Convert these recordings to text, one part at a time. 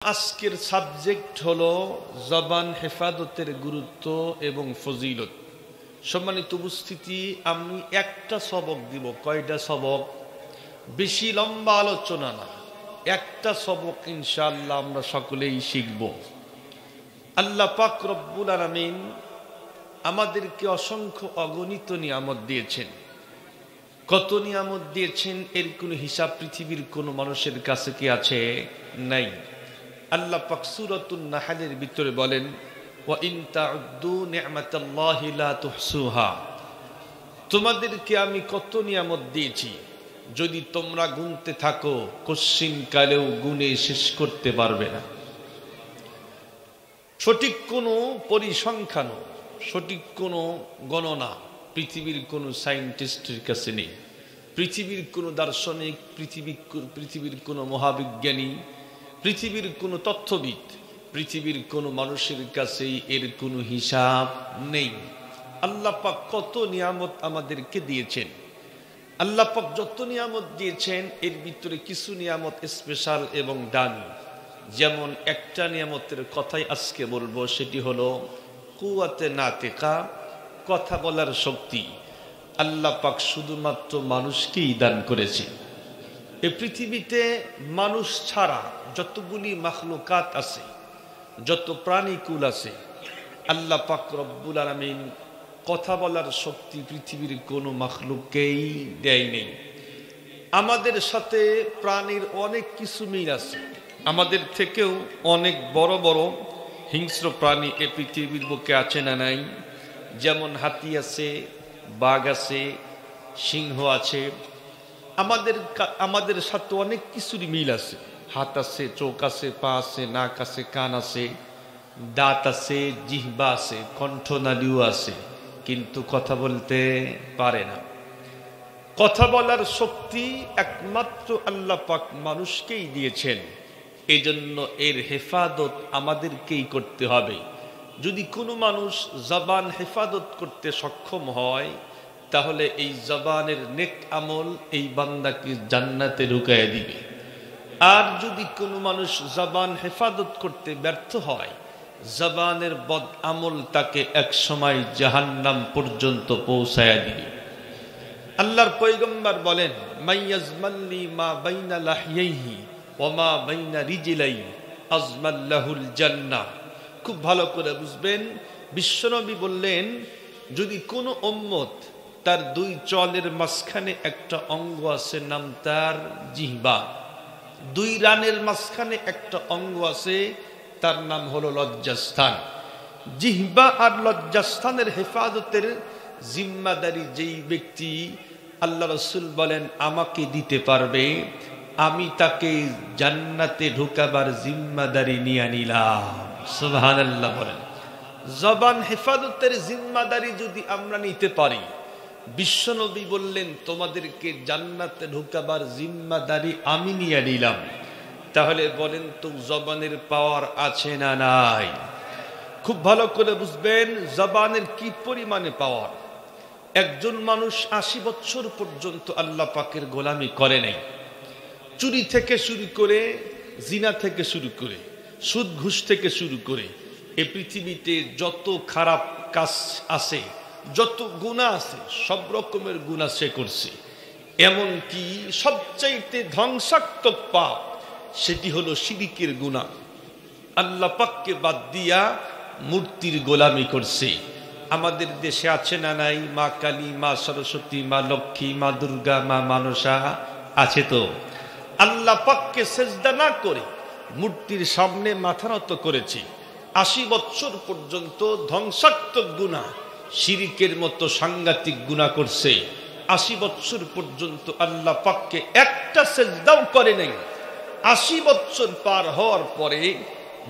আজকের সাবজেক্ট হলো জবান হেফাজতের গুরুত্ব এবং ফজিলত। সম্মানিত উপস্থিতি, আমি একটা সবক দিব। কয়টা সবক? বেশি লম্বা আলোচনা না, একটা সবক ইনশাআল্লাহ আমরা সকলেই শিখব। আল্লাহ পাক রব্বুল আলামিন আমাদেরকে অসংখ্য অগণিত নিয়ামত দিয়েছেন। কত নিয়ামত দিয়েছেন এর কোনো হিসাব পৃথিবীর কোনো মানুষের কাছে কি আছে? নাই। আল্লাহ পাক সূরাতুন নাহলের ভিতরে বলেন, ওয়া ইন তাউদ্দু নি'মাতাল্লাহি লা তুহসুহা। তোমাদেরকে আমি কত নিয়ামত দিয়েছি, যদি তোমরা গুনতে থাকো কশ্চিন কালেও গুনে শেষ করতে পারবে না। সঠিক কোনো পরিসংখ্যান, সঠিক কোনো গণনা পৃথিবীর কোনো সায়েন্টিস্টের কাছে নেই, পৃথিবীর কোনো দার্শনিক, পৃথিবীর কোনো মহাবিজ্ঞানী, পৃথিবীর কোনো তথ্যবিদ, পৃথিবীর কোনো মানুষের কাছেই এর কোনো হিসাব নেই। আল্লাহ পাক কত নিয়ামত আমাদেরকে দিয়েছেন। আল্লাহ পাক যত নিয়ামত দিয়েছেন এর ভিতরে কিছু নিয়ামত স্পেশাল এবং দামি। যেমন একটা নিয়ামতের কথাই আজকে বলবো, সেটি হলো কুওয়াতে নাতিকা, কথা বলার শক্তি। আল্লাহ পাক শুধুমাত্র মানুষকেই দান করেছে। এই পৃথিবীতে মানুষ ছাড়া যতগুলি মাখলুকাত আছে, যত প্রাণীকুল আছে, আল্লাহ পাক রব্বুল আলামিন কথা বলার শক্তি পৃথিবীর কোনো মাখলুককেই দেয়নি। আমাদের সাথে প্রাণীর অনেক কিছু মিল আছে। আমাদের থেকেও অনেক বড় বড় হিংস্র প্রাণী এ পৃথিবীর বুকে আছে না নাই? যেমন হাতি আছে, বাঘ আছে, সিংহ আছে। আমাদের সাথে অনেক কিছুরই মিল আছে। হাত আছে, চোখ আছে, পা আছে, নাক আছে, কান আছে, দাঁত আছে, জিহ্বা আছে, কণ্ঠনালীও আছে, কিন্তু কথা বলতে পারে না। কথা বলার শক্তি একমাত্র আল্লাহ পাক মানুষকেই দিয়েছেন। এই জন্য এর হেফাজত আমাদেরকেই করতে হবে। যদি কোনো মানুষ জবান হেফাজত করতে সক্ষম হয়, তাহলে এই জবানের নেক আমল এই বান্দাকে জান্নাতে ঢুকাইয়া দিবে। আর যদি কোনো মানুষ জবান হেফাজত করতে ব্যর্থ হয়, জবানের বদ আমল তাকে এক সময় জাহান্নাম পর্যন্ত পৌঁছায়া দিবে। আল্লাহর পয়গম্বর বলেন, মাইয়াজমাল্লি মা বাইনা লাহইহি ওয়া মা বাইনা রিজলাইহি আজমাল্লাহুল জান্নাহ। খুব ভালো করে বুঝবেন, বিশ্বনবী বললেন, যদি কোনো উম্মত তার দুই চলের মাঝখানে একটা অঙ্গ আছে, নাম তার জিহ্বা, দুই রানের মাঝখানে একটা অঙ্গ আছে, তার নাম হলো লজ্জাস্থান। জিহ্বা আর লজ্জাস্থানের হেফাজতের জিম্মাদারি যেই ব্যক্তি, আল্লাহ রাসূল বলেন, আমাকে দিতে পারবে, আমি তাকে জান্নাতে ঢোকাবার জিম্মাদারি নিয়ে নিলাম। সুবহানাল্লাহ বলেন। জবান হেফাজতের জিম্মাদারি যদি আমরা নিতে পারি, বিশ্বনবী বললেন, তোমাদেরকে জান্নাতে ঢোকাবার জিম্মাদারি আমি নিয়ে নিলাম। তাহলে বলেন তো জবানের পাওয়ার আছে না নাই? খুব ভালো করে বুঝবেন জবানের কি পরিমাণে পাওয়ার। একজন মানুষ 80 বছর পর্যন্ত আল্লাহ পাকের গোলামি করে নাই। চুরি থেকে শুরু করে, জিনা থেকে শুরু করে, সুদ ঘুষ থেকে শুরু করে, এই পৃথিবীতে যত খারাপ কাজ আছে, যত গুনাহ আছে, সব রকমের গুনাহ সে করছে। এমনকি সবচাইতে ধ্বংসাত্মক পাপ সেটি হলো শিরকের গুনাহ। আল্লাহ পাককে বাদ দিয়া মূর্তির গোলামি করছে। আমাদের দেশে আছে না নাই? মা কালী, মা সরস্বতী, মা লক্ষ্মী, মা দুর্গা, মা মানসা আছে তো। আল্লাহ পাককে সেজদা না করে মূর্তির সামনে মাথা নত করেছে। 80 বছর পর্যন্ত ধ্বংসাত্মক গুনাহ, শিরকের মতো সাংঘাতিক গুনাহ করছে। 80 বছর পর্যন্ত আল্লাহ পাককে একটা সেজদাও করে নাই। 80 বছর পার হওয়ার পরে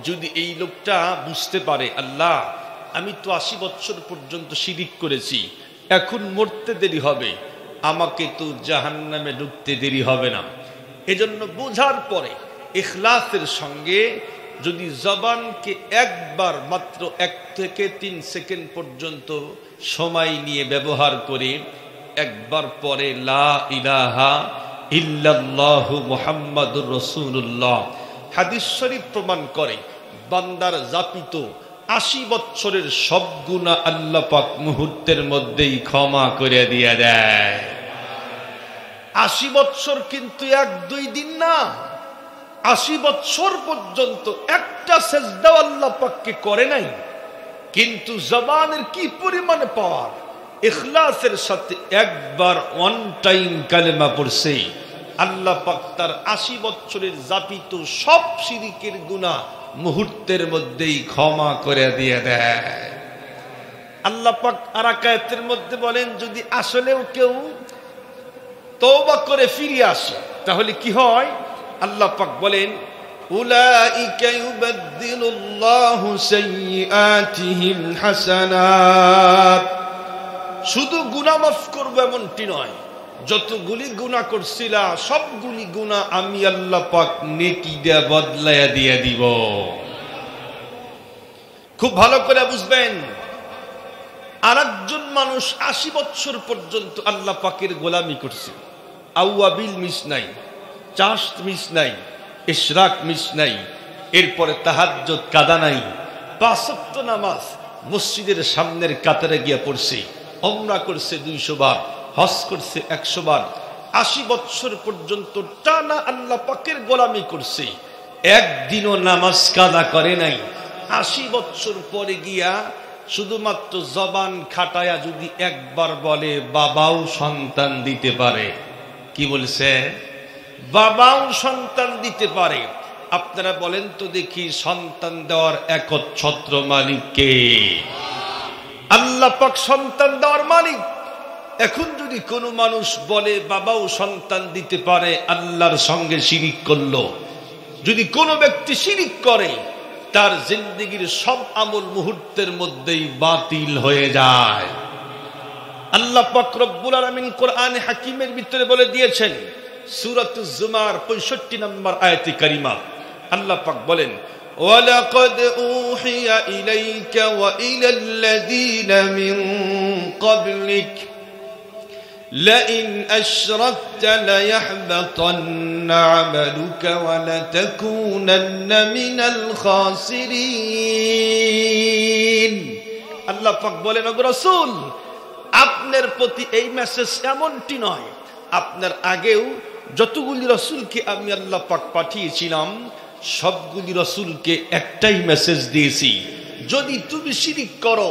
যদি এই লোকটা বুঝতে পারে, আল্লাহ আমি তো 80 বছর পর্যন্ত শিরিক করেছি, এখন মরতে দেরি হবে, আমাকে তো জাহান্নামে ঢুকতে দেরি হবে না। এজন্য বোঝার পরে ইখলাসের সঙ্গে যদি জবানকে একবার মাত্র 1 থেকে 3 সেকেন্ড পর্যন্ত সময় নিয়ে ব্যবহার করে একবার পরে লা ইলাহা ইল্লাল্লাহু মুহাম্মাদুর রাসূলুল্লাহ হাদিস শরীফ প্রমাণ করে বান্দার যাপিত 80 বছরের সব গুনাহ আল্লাহ পাক মুহূর্তের মধ্যেই ক্ষমা করে দিয়ে দেয়। 80 বছর কিন্তু 1-2 দিন না, 80 বছর পর্যন্ত একটা সেজদা আল্লাহ পাককে করে নাই, কিন্তু জবানের কি পরিমাণে পাওয়ার, ইখলাসের সাথে একবার ওয়ান টাইম কালেমা পড়ছে, আল্লাহ পাক তার 80 বছরের যাপিত সব শিরকের গুনাহ মুহূর্তের মধ্যেই ক্ষমা করে দিয়ে দেয়। আল্লাহ পাক আরাকায়াতের মধ্যে বলেন, যদি আসলেও কেউ তওবা করে ফিরে আসে তাহলে কি হয়? আল্লাহ পাক বলেন, উলাইকা ইউবাদদিলুল্লাহু সাইয়্যাতিহিম হাসানাত। শুধু গুনাহ মাফ করব এমনটি নয়, যতগুলি গুনাহ করছিলা সবগুলি গুনাহ আমি আল্লাহ পাক নেকি দিয়ে বদলায়া দিয়ে দিব। খুব ভালো করে বুঝবেন, আরেকজন মানুষ 80 বছর পর্যন্ত আল্লাহ পাকের গোলামি করছে, আওয়াবিল মিস নাই, চাষ্ট মিস নাই, ইশরাক মিস নাই, এরপরে তাহাজ্জুদ কাদা নাই, 5 ওয়াক্ত নামাজ মসজিদের সামনের কাতারে গিয়া পড়ছে, উমরা করছে 200 বার, হজ করছে 100 বার, 80 বছর পর্যন্ত টানা আল্লাহ পাকের গোলামি করছে, একদিনও নামাজ কাদা করে নাই। 80 বছর পরে গিয়া শুধুমাত্র জবান খাটায়া যদি একবার বলে বাবাও সন্তান দিতে পারে, কি বলছে? বাবাও সন্তান দিতে পারে। আপনারা বলেন তো দেখি, সন্তান দেওয়ার একচ্ছত্র মালিক কে? আল্লাহ পাক সন্তান দেওয়ার মালিক। এখন যদি কোনো মানুষ বলে বাবাও সন্তান দিতে পারে, আল্লাহর সঙ্গে শিরিক করলো। যদি কোনো ব্যক্তি শিরিক করে, তার জিন্দেগীর সব আমল মুহূর্তের মধ্যেই বাতিল হয়ে যায়। আল্লাহ পাক রব্বুল আলামিন কোরআনে হাকিমের ভিতরে বলে দিয়েছেন, সূরাতুজ জুমার 65 নম্বর আয়াতে কারিমা, আল্লাহ পাক বলেন, ওয়ালাকাদ উহিয়া ইলাইকা ওয়া ইলাল্লাযীনা মিন ক্বাবলিক লাইন আশরাকতা লায়াহবাতান্না আমালুকা ওয়া লাতাকুনান্না মিনাল খাসিরিন। আল্লাহ পাক বলেন, ওগো রাসূল, আপনার প্রতি এই মেসেজ এমনটি নয়, আপনার আগেও যতগুলি রাসূলকে আমি আল্লাহ পাক পাঠিয়েছিলাম সবগুলি রাসূলকে একটাই মেসেজ দিয়েছি, যদি তুমি শিরিক করো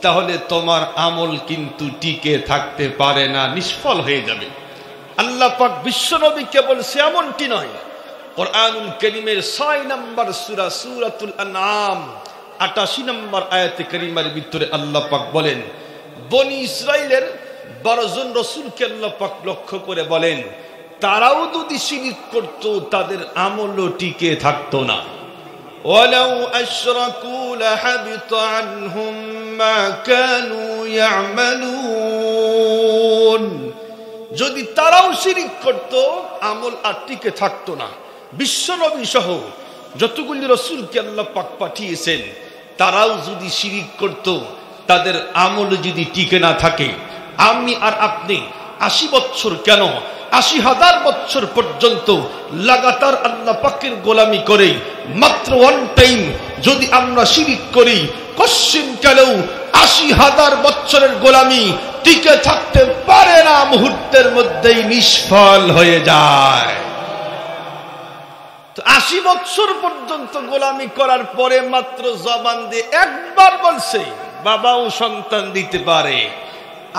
তাহলে তোমার আমল কিন্তু টিকে থাকতে পারে না, নিষ্ফল হয়ে যাবে। আল্লাহ পাক বিশ্বনবীকে বলছে এমনটি নয়। কোরআনুল কারীমের 6 নম্বর সূরা সূরাতুল আনআম 88 নম্বর আয়াতে কারিমার ভিতরে আল্লাহ পাক বলেন, বনি ইসরাইলের 12 জন রাসূলকে আল্লাহ পাক লক্ষ্য করে বলেন, তারাও যদি শিরিক করত তাদের আমলও টিকে থাকতো না। ওয়ালাউ আশরাকু লাহাবিতা আনহুম মা কানু ইয়ামালুন। যদি তারাও শিরিক করত আমল আর টিকে থাকতো না। বিশ্বনবী সহ যতগুলি রাসূলকে আল্লাহ পাক পাঠিয়েছেন তারাও যদি শিরিক করত, তাদের আমল যদি টিকে না থাকে, আমি আর আপনি 80 বছর কেন 80,000 বছর পর্যন্ত লাগাতার আল্লাহ পাকের গোলামি করে মাত্র ওয়ান টাইম যদি আমরা শিরিক করি, কশিন কালেও 80,000 বছরের গোলামি টিকে থাকতে পারে না, মুহূর্তের মধ্যেই নিষ্ফল হয়ে যায়। তো 80 বছর পর্যন্ত গোলামি করার পরে মাত্র জবান দিয়ে একবার বলছে বাবাও সন্তান দিতে পারে।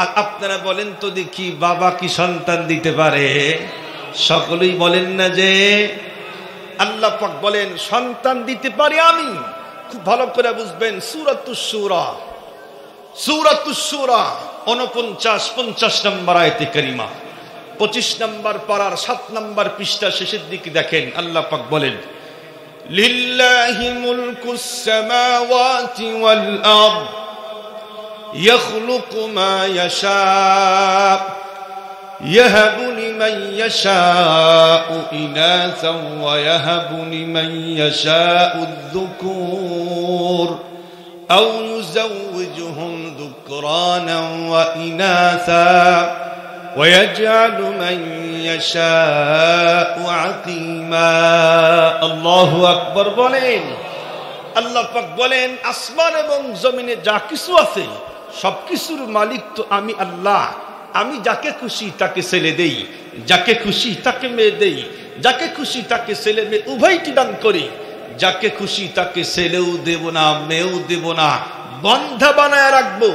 আর আপনারা বলেন তো দেখি, বাবা কি সন্তান দিতে পারে? সকলেই বলেন না যে আল্লাহ পাক বলেন সন্তান দিতে পারি আমি। খুব ভালো করে বুঝবেন, সূরাতুশ শূরা 49-50 নম্বর আয়াতে কারিমা, 25 নম্বর পারার 7 নম্বর পৃষ্ঠা শেষের দিকে দেখেন, আল্লাহ পাক বলেন, লিল্লাহি মুলকুস সামাওয়াতি ওয়াল আরদ يخلق ما يشاء يهب لمن يشاء إناثا ويهب لمن يشاء الذكور أو يزوجهم ذكرانا وإناثا ويجعل من يشاء عقيما আল্লাহু আকবার বলেন। আল্লাহ পাক বলেন আসমান এবং জমিনে যা কিছু আছে সবকিছুর মালিক তো আমি আল্লাহ। আমি যাকে খুশি তাকে ছেলে দেই, যাকে খুশি তাকে মেয়ে দেই, যাকে খুশি তাকে ছেলে মেয়ে উভয়টি দান করি, যাকে খুশি তাকে ছেলেও দেব না মেয়েও দেব না, বন্ধা বানায় রাখবো।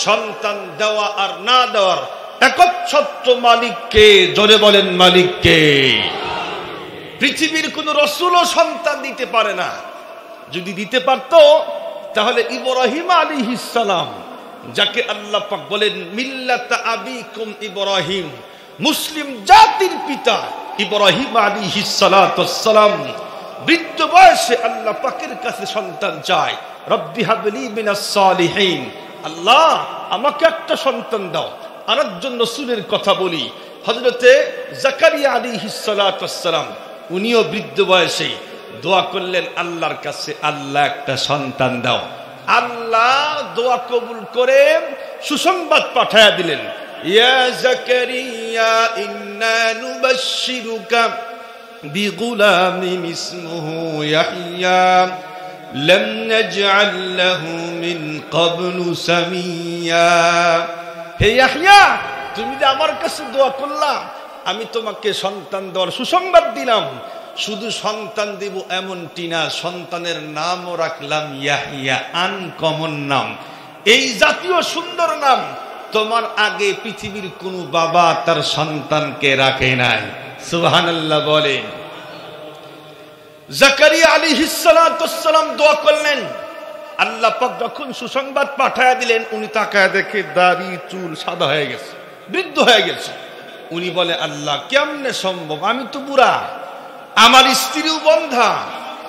সন্তান দেওয়া আর না দেওয়ার একচ্ছত্র মালিককে, জোরে বলেন মালিককে। পৃথিবীর কোন রাসূলও সন্তান দিতে পারে না। যদি দিতে পারত তাহলে ইব্রাহিম আলাইহিস সালাম, যাকে আল্লাহ পাক বলেন মিল্লাতা আবিকুম ইব্রাহিম, মুসলিম জাতির পিতা ইব্রাহিম আলাইহিস সালাতুস সালাম, বৃদ্ধ বয়সে আল্লাহ পাকের কাছে সন্তান চায়, রব্বি হাবলি মিনাস সালিহিন, আল্লাহ আমাকে একটা সন্তান দাও। আরেকজন রাসূলের কথা বলি, হযরতে জাকারিয়া আলাইহিস সালাতুস সালাম, উনিও বৃদ্ধ বয়সে দোয়া করলেন আল্লাহর কাছে, আল্লাহ একটা সন্তান দাও। আল্লাহ দোয়া কবুল করে সুসংবাদ পাঠায়া দিলেন, ইয়া জাকারিয়া ইন্না নুবাশশিরুকা বিগুলামিন ইসমুহু ইয়াহইয়া লাম নাজআল লাহু মিন ক্বাবলু সামিয়া। হে ইয়াহইয়া, তুমি যে আমার কাছে দোয়া করলা, আমি তোমাকে সন্তান দেওয়ার সুসংবাদ দিলাম। শুধু সন্তান দিব এমনটি না, সন্তানের নামও রাখলাম ইয়াহইয়া, আনকমন নাম। এই জাতীয় সুন্দর নাম তোমার আগে পৃথিবীর কোন বাবা তার সন্তানকে রাখে নাই। সুবহানাল্লাহ বলেন। জাকারিয়া আলাইহিস সালাতুস সালাম দোয়া করলেন, আল্লাহ পাক যখন সুসংবাদ পাঠায়া দিলেন, উনি তাকায় দেখে দাড়ি চুল সাদা হয়ে গেছে, বৃদ্ধ হয়ে গেছে। উনি বলে আল্লাহ কেমনে সম্ভব, আমি তো বুড়া, আমার স্ত্রীও বন্ধা।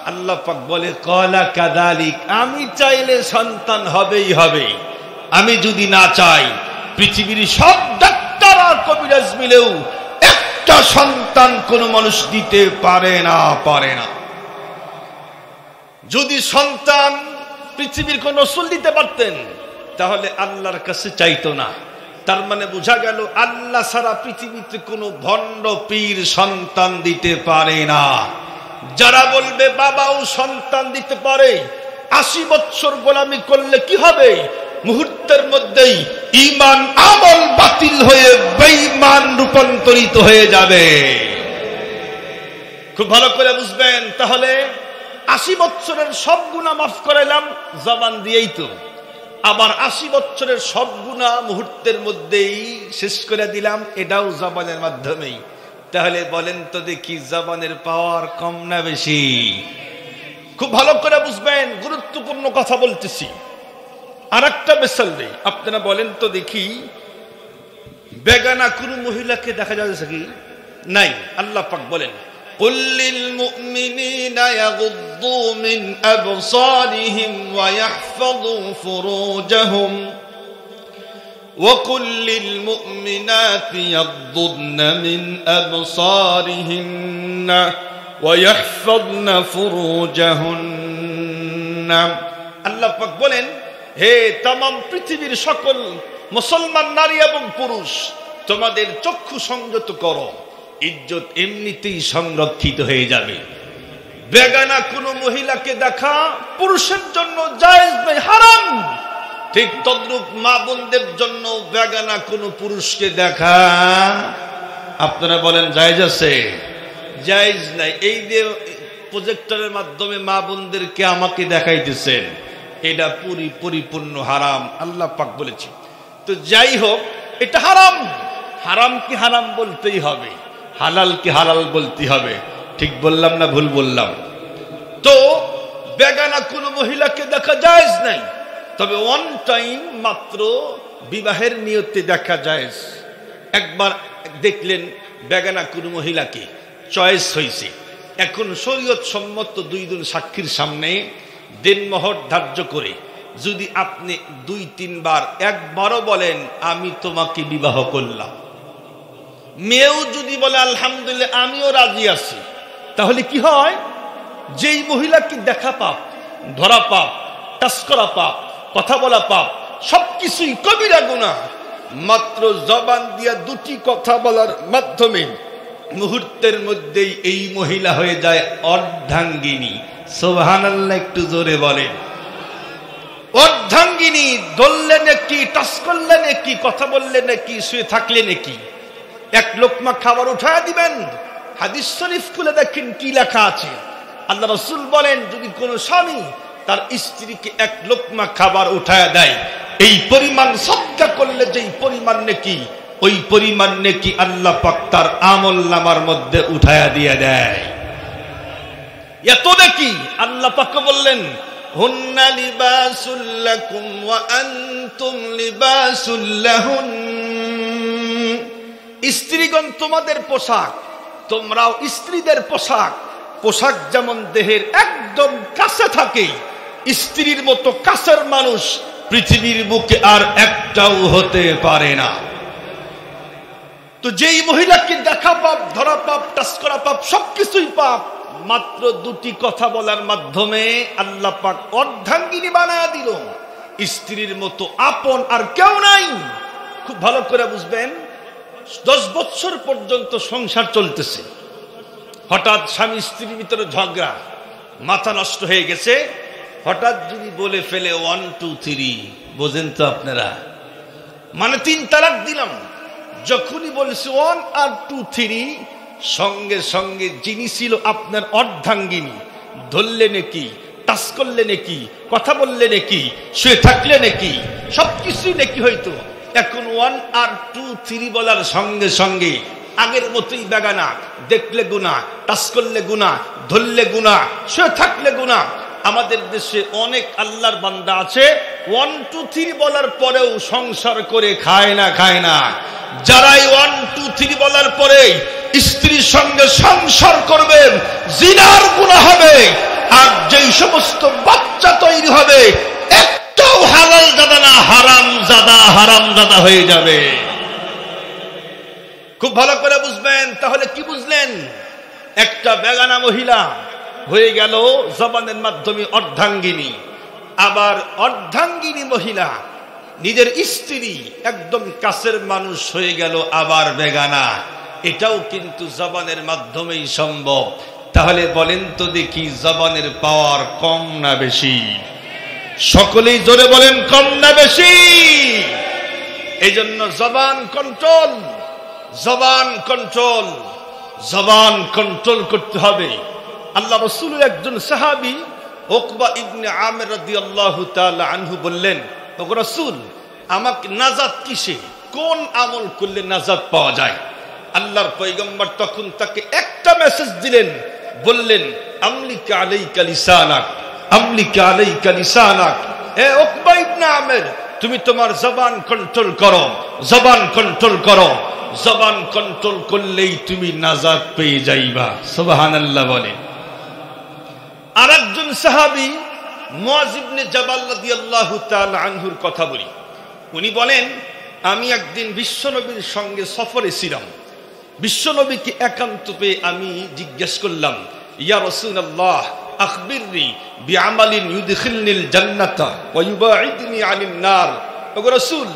আল্লাহ পাক বলে ক্বালা কাযালিক, আমি চাইলে সন্তান হবেই হবে, আমি যদি না চাই পৃথিবীর সব ডাক্তার আর কবিরাজ মিলেও একটা সন্তান কোন মানুষ দিতে পারে না, পারে না। যদি সন্তান পৃথিবীর কোন রাসূল দিতে পারতেন তাহলে আল্লাহর কাছে চাইতো না। তার মানে বোঝা গেল আল্লাহ ছাড়া পৃথিবীতে কোনো ভণ্ড পীর সন্তান দিতে পারে না। যারা বলবে বাবাও সন্তান দিতে পারে, 80 বছর গোলামি করলে কি হবে, মুহূর্তের মধ্যেই ঈমান আমল বাতিল হয়ে বেঈমান রূপান্তরিত হয়ে যাবে। খুব ভালো করে বুঝবেন। তাহলে 80 বছরের সব গুনাহ মাফ করাইলাম জবান দিয়েই তো, আবার 80 বছরের সব গুনাহ মুহূর্তের মধ্যেই শেষ করে দিলাম, এটাও জবানের মাধ্যমেই। তাহলে বলেন তো দেখি জবানের পাওয়ার কম না বেশি? খুব ভালো করে বুঝবেন, গুরুত্বপূর্ণ কথা বলতেছি। আর একটা মিসাল দেই, আপনারা বলেন তো দেখি, বেগানা কোন মহিলাকে দেখা যাচ্ছে কি? নাই। আল্লাহ পাক বলেন قل للمؤمنين يغضوا من أبصارهم ويحفظوا فروجهم وقل للمؤمنات يغضضن من أبصارهن ويحفظن فروجهن। আল্লাহ পাক বলেন, হে तमाम পৃথিবীর সকল মুসলমান নারী এবং পুরুষ, তোমাদের চক্ষু সংযত করো, ইজ্জত এমনিতেই সংরক্ষিত হয়ে যাবে। বেগানা কোন মহিলাকে দেখা পুরুষের জন্য জায়েজ নয়, হারাম। ঠিক তদ্রূপ মা বোনদের জন্য বেগানা কোন পুরুষকে দেখা, আপনারা বলেন জায়েজ আছে? জায়েজ নাই। এই যে প্রজেক্টরের মাধ্যমে মা বোনদেরকে আমাকে দেখাইতেছেন, এটা পরিপূর্ণ হারাম, আল্লাহ পাক বলেছে। তো যাই হোক, এটা হারাম। হারাম কি হারাম বলতেই হবে, হালাল কি হালাল বলতে হবে। ঠিক বললাম না ভুল বললাম? তো বেগানা কোন মহিলাকে দেখা জায়েজ নাই, তবে ওয়ান টাইম মাত্র বিবাহের নিয়তে দেখা জায়েজ। একবার দেখলেন বেগানা কোন মহিলাকে, চয়েস হয়েছে, এখন শরীয়ত সম্মত 2 জন সাক্ষীর সামনে দেনমোহর ধার্য করে যদি আপনি 2-3 বার একবারও বলেন আমি তোমাকে বিবাহ করলাম, মেয়েও যদি বলে আলহামদুলিল্লাহ আমিও রাজি আছি, তাহলে কি হয়? যেই মহিলাকে দেখা পাপ, ধরা পাপ, টাচ করা পাপ, কথা বলা পাপ, সবকিছুই কবিরা গুনাহ। মাত্র জবান দিয়া দুটি কথা বলার মাধ্যমে মুহূর্তের মধ্যেই এই মহিলা হয়ে যায় অর্ধাঙ্গিনী। সুবহানাল্লাহ, একটু জোরে বলেন। অর্ধাঙ্গিনী, ধরলে নাকি, টাচ করলে নাকি, কথা বললে নাকি, শুয়ে থাকলে নাকি, এক লোকমা খাবার উঠায় দিবেন। হাদিস শরীফ খুলে দেখেন কি লেখা আছে। আল্লাহ রাসূল বলেন, যদি কোন স্বামী তার স্ত্রীকে এক লোকমা খাবার উঠায় দেয়, এই পরিমাণ সদকা করলে যেই পরিমাণ নেকি, ওই পরিমাণ নেকি আল্লাহ পাক তার আমলনামার মধ্যে উঠায়া দিয়ে দেয়। এত নাকি আল্লাহ পাক বললেন, হুন্না লিবাসুল লাকুম ওয়া আনতুম লিবাসুল লাহুন। স্ত্রীগণ তোমাদের পোশাক, তোমরাও স্ত্রীদের পোশাক। পোশাক যেমন দেহের একদম কাছে থাকে, স্ত্রীর মতো কাছের মানুষ পৃথিবীর বুকে আর একটাও হতে পারে না। তো যেই মহিলাকে দেখা পাপ, ধরা পাপ, টাচ করা পাপ, সবকিছুই পাপ, মাত্র দুটি কথা বলার মাধ্যমে আল্লাহ পাক অর্ধাঙ্গিনী বানায়া দিল। স্ত্রীর মতো আপন আর কেউ নাই। খুব ভালো করে বুঝবেন, 10 বছর পর্যন্ত সংসার চলতেছে, হঠাৎ স্বামী স্ত্রীর ভিতরে ঝগড়া, মাথা নষ্ট হয়ে গেছে, হঠাৎ যদি বলে ফেলে 1 2 3, বোঝেন তো আপনারা, মানে 3 তালাক দিলাম। যখনই বলেছে 1 আর 2 3, সঙ্গে সঙ্গে যিনি ছিল আপনার অর্ধাঙ্গিনী, ধরলে নাকি, টাচ করলে নাকি, কথা বললে নাকি, শুয়ে থাকলে নাকি, সবকিছুই নাকি হইতো। এখন 1 আর 2 3 বলার সঙ্গে সঙ্গে আগের মতোই বেগানা, দেখলে গুনাহ, টাচ করলে গুনাহ, ধরলে গুনাহ, শুয়ে থাকলে গুনাহ। আমাদের দেশে অনেক আল্লাহর বান্দা আছে 1 2 3 বলার পরেও সংসার করে খায় না। যারাই 1 2 3 বলার পরে স্ত্রীর সঙ্গে সংসার করবে, জিনার গুনাহ হবে। আর যেই সমস্ত বাচ্চা তৈরি হবে, একটাও হালাল জাদা না, হারামজাদা হয়ে যাবে। খুব ভালো করে বুঝবেন। তাহলে কি বুঝলেন? একটা বেগানা মহিলা হয়ে গেল জবানের মাধ্যমে অর্ধাঙ্গিনী। আবার অর্ধাঙ্গিনী মহিলা নিজের স্ত্রী একদম কাছের মানুষ হয়ে গেল আবার বেগানা। এটাও কিন্তু জবানের মাধ্যমেই সম্ভব। তাহলে বলেন তো দেখি, জবানের পাওয়ার কম না বেশি? সকলেই জোরে বলেন, কম না বেশি? এই জন্য জবান কন্ট্রোল করতে হবে। আল্লাহ রাসূলের একজন সাহাবী উকবা ইবনে আমির রাদিয়াল্লাহু তাআলা আনহু বললেন, ওগো রাসূল, আমাকে নাজাত কিসে, কোন আমল করলে নাজাত পাওয়া যায়? আল্লাহর পয়গম্বর তখন তাকে একটা মেসেজ দিলেন, বললেন, আমলিকা আলাইকা লিসানাক। হে উকবা ইবনে আমির, তুমি তোমার জবান কন্ট্রোল করো। জবান কন্ট্রোল করলেই তুমি নাজাত পেয়ে যাইবা। সুবহানাল্লাহ বলেন। আরেকজন সাহাবী মুআয ইবনে জাবাল রাদিয়াল্লাহু তাআলা আনহুর কথা বলি। উনি বলেন, আমি একদিন বিশ্বনবীর সঙ্গে সফরে ছিলাম। বিশ্বনবীকে একান্ত পেয়ে আমি জিজ্ঞেস করলাম, ইয়া রাসূলুল্লাহ, আখবিরনি বিআমালিন ইউদখিলনিল জান্নাতা ওয়া ইউবাইদনি আনিন নার। ওগো রাসূল,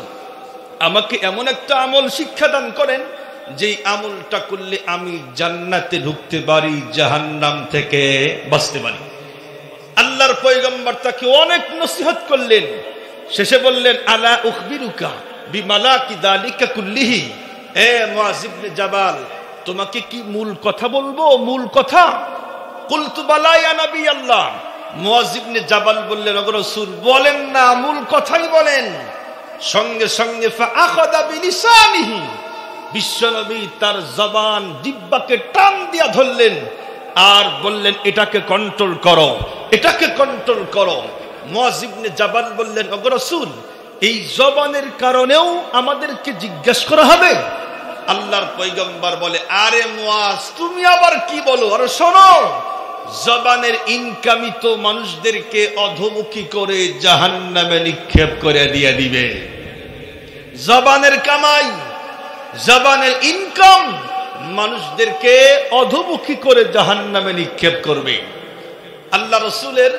আমাকে এমন একটা আমল শিক্ষা দান করেন যেই আমলটা করলে আমি জান্নাতে ঢুকতে পারি, জাহান্নাম থেকে বাঁচতে পারি। আল্লাহর পয়গম্বর তাকে অনেক নসিহত করলেন। শেষে বললেন, আলা উখবিরুকা বিমালাকি যালিকা কুল্লিহি। এ মুআয ইবনে জাবাল, তোমাকে কি মূল কথা বলবো? মূল কথা? কুলতু বালা ইয়া নবী আল্লাহ। মুআয ইবনে জাবাল বললেন, ওগো রাসূল, বলেন না, মূল কথাই বলেন। সঙ্গে সঙ্গে ফাআখাযা বিলিসানিহি, বিশ্বনবী তার জবান জিহ্বাকে টান দিয়া ধরলেন আর বললেন, এটাকে কন্ট্রোল করো। মুআয ইবনে জাবাল বললেন, ওগো রাসূল, এই জবানের কারণেও আমাদেরকে জিজ্ঞাসা করা হবে? আল্লাহর পয়গম্বর বলে, আরে মুআয, তুমি আবার কি বলো? আরে শোনো, জবানের ইনকামই তো মানুষদেরকে অধোমুখী করে জাহান্নামে নিক্ষেপ করে দিয়ে দিবে। জবানের কামাই, জবানের ইনকাম মানুষদেরকে অধোমুখী করে জাহান্নামে নিক্ষেপ করবে। আল্লাহ রাসূলের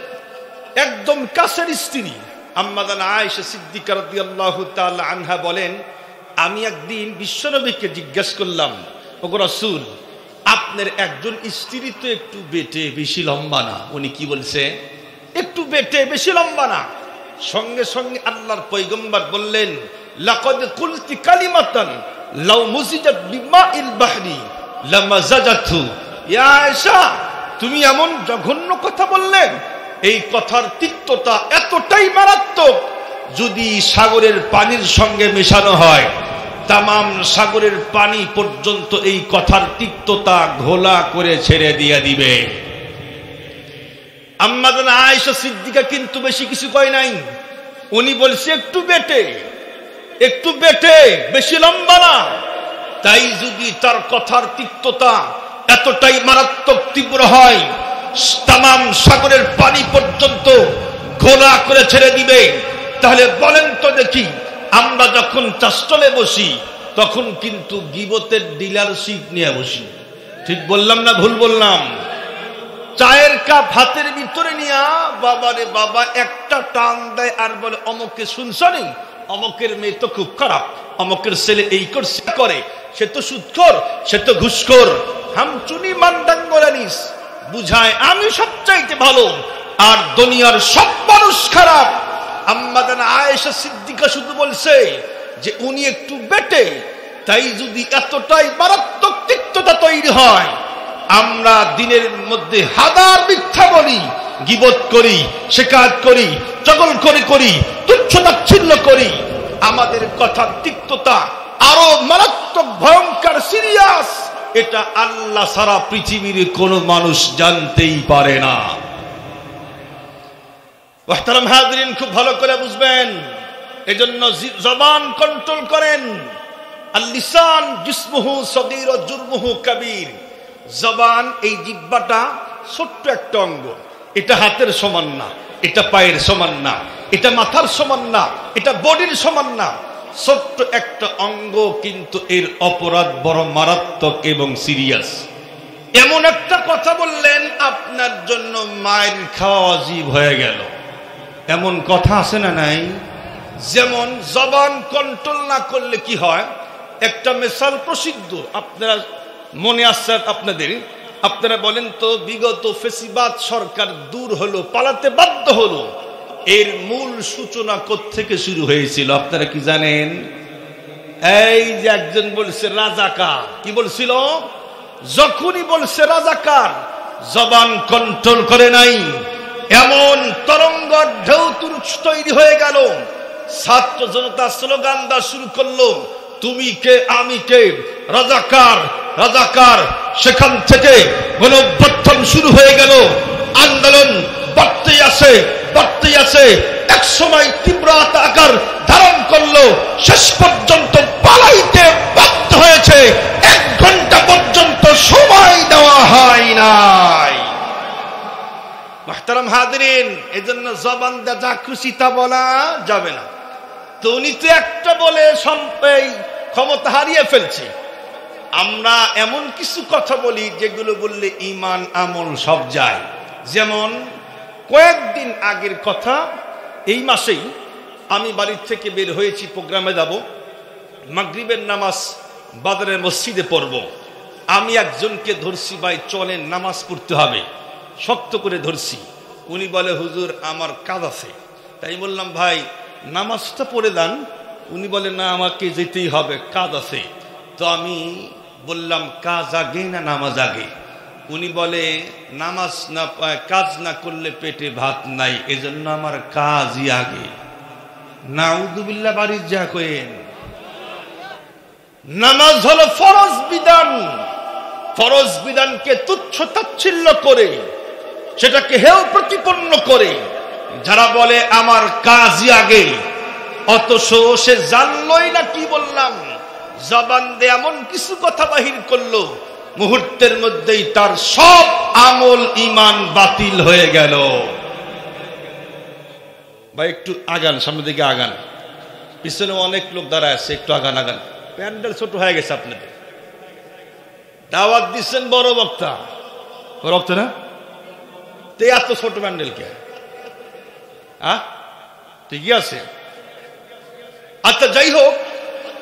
একদম কাছের স্ত্রী আম্মা জান আয়েশা সিদ্দিকা রাদিয়াল্লাহু তাআলা আনহা বলেন, আমি একদিন বিশ্বনবীকে জিজ্ঞাসা করলাম, ওগো রাসূল, আপনার একজন স্ত্রী তো একটু বেটে বেশি লম্বা না? উনি কি বলছে? একটু বেটে বেশি লম্বা না। সঙ্গে সঙ্গে আল্লাহর পয়গম্বর বললেন, লাকাদ কুলতি কালিমাতান লাউ মুজিজাত বিমাইল বাহরি লামাজাজাতু। ইয়া আয়েশা, তুমি এমন জঘন্য কথা বললেন, এই কথার তিক্ততা এতটাই মারাত্মক, যদি সাগরের পানির সঙ্গে মেশানো হয়, তামাম সাগরের পানি পর্যন্ত এই কথার তিক্ততা ঘোলা করে ছেড়ে দিয়ে দিবে। আম্মা জানা আয়েশা সিদ্দিকা কিন্তু বেশি কিছু কয় নাই। উনি বলছে একটু বেটে, একটু বেটে, বেশি লম্বা না। তাই যদি তার কথার তিক্ততা এতটাই মারাত্মক তীব্র হয়, তামাম সাগরের পানি পর্যন্ত ঘোলা করে ছেড়ে দিবে, তাহলে বলেন তো দেখি, আমরা যখন চাষটলে বসি তখন কিন্তু গীবতের ডিলারশিপ নিয়ে বসি। ঠিক বললাম না ভুল বললাম? চায়ের কাপ হাতের ভিতরে নিয়া বাবারে বাবা একটা টান দেয় আর বলে, অমুককে শুনছনি, অমুকের মেয়ে তো খুব খারাপ, অমুকের ছেলে এই করছে করে, সে তো সুদখোর, সে তো ঘুষখোর, হামচুনি মান্ডাঙ্গলানিস, বুঝায় আমি সবচাইতে ভালো আর দুনিয়ার সব মানুষ খারাপ। আম্মা জানা আয়েশা সিদ্দিকা শুধু বলছে যে উনি একটু বেটে, তাই যদি এতটাই মারাত্মক তিক্ততা তৈরি হয়, আমরা দিনের মধ্যে হাজার মিথ্যা বলি, গীবত করি, শিকায়ত করি, চগলখড়ি করি, তুচ্ছ-তাচ্ছিল্য করি, আমাদের কথার তিক্ততা আরো মারাত্মক, ভয়ঙ্কর, সিরিয়াস, এটা আল্লাহ সারা পৃথিবীর কোন মানুষ জানতেই পারে না। মুহতারাম হাজিরিন, খুব ভালো করে বুঝবেন, এজন্য জবান কন্ট্রোল করেন। আল লিসান জিসমুহু সগীর ওয়া জুরমুহু কাবীর। জবান, এই জিহ্বাটা ছোট্ট একটা অঙ্গ, এটা হাতের সমান না, এটা পায়ের সমান না, এটা মাথার সমান না, এটা বডির সমান না, ছোট্ট একটা অঙ্গ, কিন্তু এর অপরাধ বড় মারাত্মক এবং সিরিয়াস। এমন একটা কথা বললেন আপনার জন্য মায়ের খাওয়া ওয়াজিব হয়ে গেল, এমন কথা আছে না নাই? যেমন জবান কন্ট্রোল না করলে কি হয়, একটা মিসাল প্রসিদ্ধ, আপনারা মনে আসছে আপনাদের, আপনারা বলেন তো, বিগত ফেসিবাদ সরকার দূর হলো, পালাতে বাধ্য হলো, এর মূল সূচনা কোত্থেকে শুরু হয়েছিল আপনারা কি জানেন? এই যে একজন বলছে রাজাকার, কি বলছিল? যখনই বলছে রাজাকার, জবান কন্ট্রোল করে নাই, এমন তরঙ্গ ঢেউ তৈরি হয়ে গেল, ছাত্র জনতা স্লোগান দেওয়া শুরু করলো, তুমি কে আমি কে, রাজাকার রাজাকার। সেখান থেকে গণঅভ্যুত্থান শুরু হয়ে গেল, আন্দোলন বাড়তেই আছে, বাড়তেই আছে, এক সময় তীব্র আকার ধারণ করলো, শেষ পর্যন্ত পালাইতে বাধ্য হয়েছে, 1 ঘন্টা পর্যন্ত সময় দেওয়া হয় নাই। মুহতারাম হাজিরিন, এজন্য জবান দা যা খুশি তা বলা যাবে না। তো উনি তো একটা বলে ক্ষমতা হারিয়ে ফেলছে। আমরা এমন কিছু কথা বলি যেগুলো বললে ঈমান আমল সব যায়। যেমন কয়েকদিন আগের কথা, এই মাসেই আমি বাড়ির থেকে বের হয়েছি, প্রোগ্রামে যাব, মাগরিবের নামাজ বাজারের মসজিদে পড়ব। আমি একজনকে ধরছি, ভাই চলেন নামাজ পড়তে হবে, শক্ত করে ধরছি। উনি বলে, হুজুর আমার কাজ আছে। তাই বললাম, ভাই নামাজটা পড়ে দেন। উনি বলে, না আমাকে যেতেই হবে, কাজ আছে। তো আমি বললাম, কাজ আগে না নামাজ আগে? উনি বলে, নামাজ না, কাজ না করলে পেটে ভাত নাই, এজন্য আমার কাজই আগে। নাউযুবিল্লাহ, বাড়ির যা কইেন। নামাজ হলো ফরজ বিধান, ফরজ বিধানকে তুচ্ছ তাচ্ছিল্য করে, সেটাকে হেয় প্রতিপন্ন করে যারা বলে আমার কাজই আগে, অথচ সে জানলই না কি বললাম, জবান দিয়ে এমন কিছু কথা বাহির করলো, মুহূর্তের মধ্যেই তার সব আমল ঈমান বাতিল হয়ে গেল। ভাই একটু আগান, সামনের দিকে আগান, পিছনে অনেক লোক দাঁড়ায় আছে, একটু আগান আগান। প্যান্ডেল ছোট হয়ে গেছে আপনাদের, দাওয়াত দিচ্ছেন বড় বক্তা, বড় বক্তা না, তো এত ছোট প্যান্ডেল কে? ঠিকই আছে। আচ্ছা যাই হোক,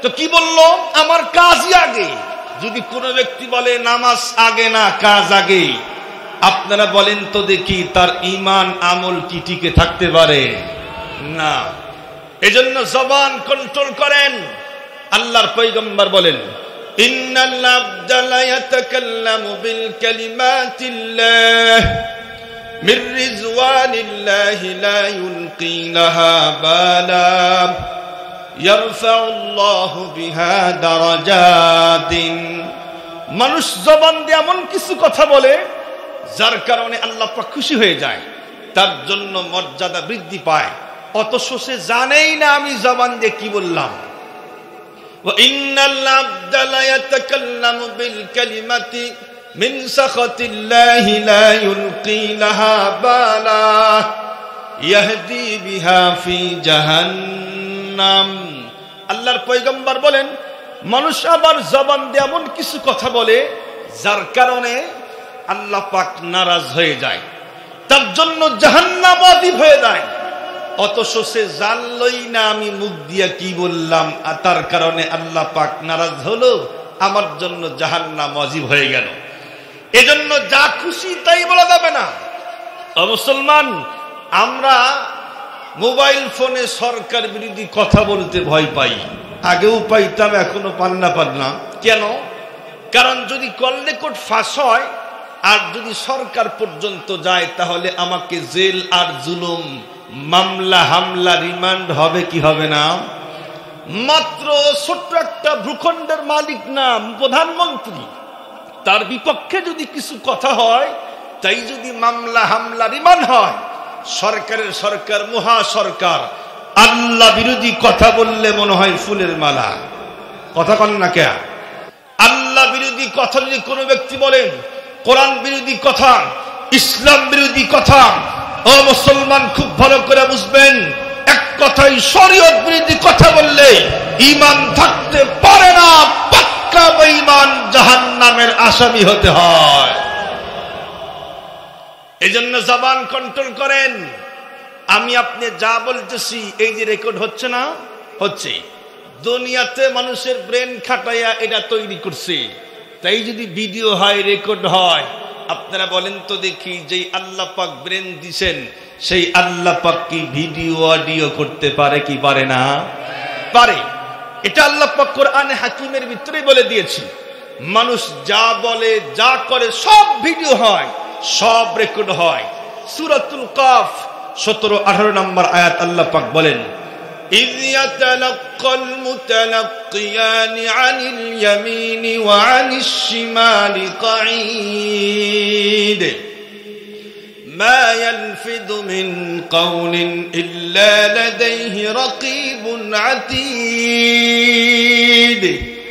তো কি বললো? আমার কাজই আগে। যদি কোনো ব্যক্তি বলে নামাজ আগে না কাজ আগে, আপনারা বলেন তো দেখি তার ঈমান আমল কি টিকে থাকতে পারে? না। এজন্য জবান কন্ট্রোল করেন। আল্লাহর পয়গম্বর বলেন, ইন্নাল আবদা লা ইয়াতাকাল্লামু বিল কালিমাতিল্লাহ মির রিজওয়ানিল্লাহি লা ইউলকি লাহা বালা ইয়ারফাউল্লাহু বিহা দারাজাতিন। মানুষ জবান দিয়ে এমন কিছু কথা বলে যার কারণে আল্লাহ পাক খুশি হয়ে যায়, তার জন্য মর্যাদা বৃদ্ধি পায়, অথচ সে জানেই না আমি জবান দিয়ে কি বললাম। ওয়া ইন্নাল আবদা লা ইয়াতাকাল্লামু বিল কালিমাতি মিন সাখাতিল্লাহি লা ইউলকি লাহা বালা ইয়াহদি বিহা ফি জাহান্নাম। আল্লাহর পয়গম্বর বলেন, মানুষ আবার জবান দিয়ে এমন কিছু কথা বলে যার কারণে আল্লাহ পাক নারাজ হয়ে যায়, তার জন্য জাহান্নাম ওয়াজিব হয়ে যায়, অথচ সে জানলই না আমি মুখ দিয়া কি বললাম, আর তার কারণে আল্লাহ পাক নারাজ হলো, আমার জন্য জাহান্নাম ওয়াজিব হয়ে গেল। এজন্য যা খুশি তাই বলা যাবে না। মুসলমান, আমরা মোবাইল ফোনে সরকার বিরোধী কথা বলতে ভয় পাই। আগেও পাইতাম, এখনো পান্না। কেন? কারণ যদি কল রেকর্ড ফাঁস হয় আর যদি সরকার পর্যন্ত যায়, তাহলে আমাকে জেল আর জুলুম, মামলা হামলা, রিমান্ড হবে কি হবে না? মাত্র ছোট্ট একটা ভূখণ্ডের মালিক নাম প্রধানমন্ত্রী, তার বিপক্ষে যদি কিছু কথা হয়, তাই যদি মামলা হামলা রিমান্ড হয়, সরকারের সরকার, মহা সরকার, আল্লাহ বিরোধী কথা বললে মনে হয় ফুলের মালা। কথা কন না কে? আল্লাহ বিরোধী কথা যদি কোনো ব্যক্তি বলেন, কোরআন বিরোধী কথা, ইসলাম বিরোধী কথা, ও মুসলমান খুব ভালো করে বুঝবেন, এক কথাই শরীয়ত বিরোধী কথা বললে ঈমান থাকতে পারে না, পাক্কা বেঈমান, জাহান্নামের আসামি হতে হয়। এজন্য জবান কন্ট্রোল করেন। আমি আপনি যা বলতেছি, এই যে রেকর্ড হচ্ছে না, হচ্ছে, দুনিয়াতে মানুষের ব্রেন খাটাইয়া এটা তৈরি করছে, তাই যদি ভিডিও হয়, রেকর্ড হয়, আপনারা বলেন তো দেখি, যেই আল্লাহ পাক ব্রেন দিছেন, সেই আল্লাহ পাক কি ভিডিও অডিও করতে পারে কি পারে না? পারে। এটা আল্লাহ পাক কোরআনে হাকিমের ভিতরে বলে দিয়েছে। মানুষ যা বলে, যা করে, সব ভিডিও হয়, সব রেকর্ড হয়। সূরাতুল কাফ 17-18 নম্বর আয়াত আল্লাহ পাক বলেন, إذ يتلقى المتلقيان عن اليمين وعن الشمال قعيد ما يلفظ من قول إلا لديه رقيب عتيد।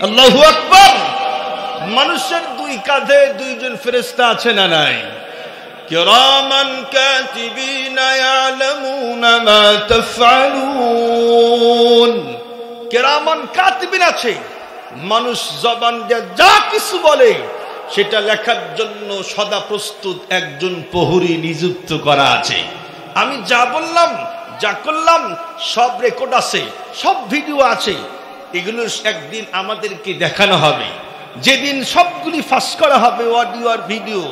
আল্লাহু আকবার। মানুষের দুই কাঁধে দুইজন ফেরেশতা আছে না নাই? কিরামান কাতিবিনা ইয়ালামুনা মা তাফআলুন। কিরামান কাতিবিন আছে, মানুষ জবান দিয়ে যা কিছু বলে সেটা লেখার জন্য সদা প্রস্তুত একজন প্রহরী নিযুক্ত করা আছে। আমি যা বললাম, যা করলাম, সব রেকর্ড আছে, সব ভিডিও আছে। এগুলো একদিন আমাদেরকে দেখানো হবে, যেদিন সবগুলি ফাঁস করা হবে, অডিও আর ভিডিও।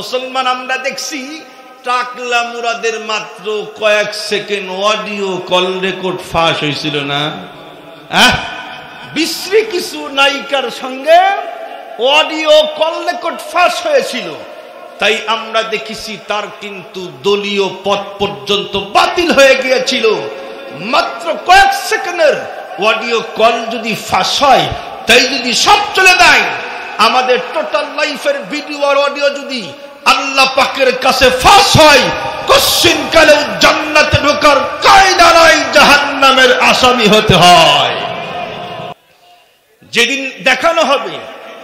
মুসলমান, আমরা দেখছি টাকলা মুরাদের মাত্র কয়েক সেকেন্ড অডিও কল রেকর্ড ফাঁস হয়েছিল না? বিশ্রী কিছু নায়িকার সঙ্গে অডিও কল রেকর্ড ফাঁস হয়েছিল, তাই আমরা দেখেছি তার কিন্তু দলীয় পদ পর্যন্ত বাতিল হয়ে গিয়েছিল। মাত্র কয়েক সেকেন্ডের অডিও কল যদি ফাঁস হয়, তাই যদি সব চলে যায়, আমাদের টোটাল লাইফের ভিডিও আর অডিও যদি আল্লাহ পাকের কাছে ফাঁস হয়, কশিন কালেও জান্নাতে ঢোকার কায়দা নাই, জাহান্নামের আসামি হতে হয়। যেদিন দেখানো হবে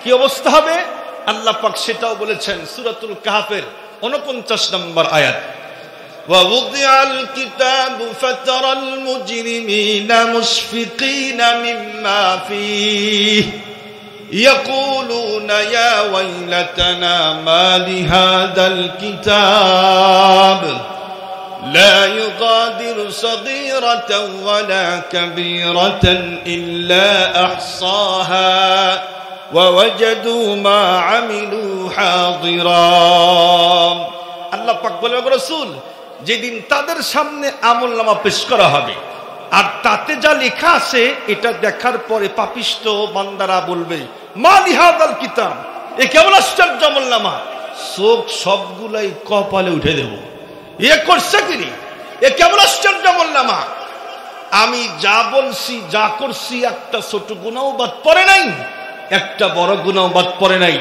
কি অবস্থা হবে, আল্লাহ পাক সেটাও বলেছেন সূরাতুল কাহফের 49 নম্বর আয়াত, ওয়া উযিআল কিতাবু ফাতারাল মুজরিমিনা মুশফিকিনা মিম্মা ফীহি يقولون يا ويلتنا ما لهذا الكتاب لا يغادر صغيرة ولا كبيرة إلا أحصاها ووجدوا ما عملوا حاضرا আল্লাহ পাক বলেন রাসূল যেদিন তাদের সামনে আমলনামা পেশ করা হবে আর তাতে যা লেখা আছে এটা দেখার পরে পাপিষ্ট বান্দারা বলবে মা লিহাদাল কিতাব, এ কেমন আশ্চর্য আমলনামা, চোখ সবগুলাই কপালে উঠে দেব, এ করছে কি রে, এ কেমন আশ্চর্য আমলনামা, আমি যা বলছি যা করছি একটা ছোট গুনাহও বাদ পড়ে নাই, একটা বড় গুনাহও বাদ পড়ে নাই,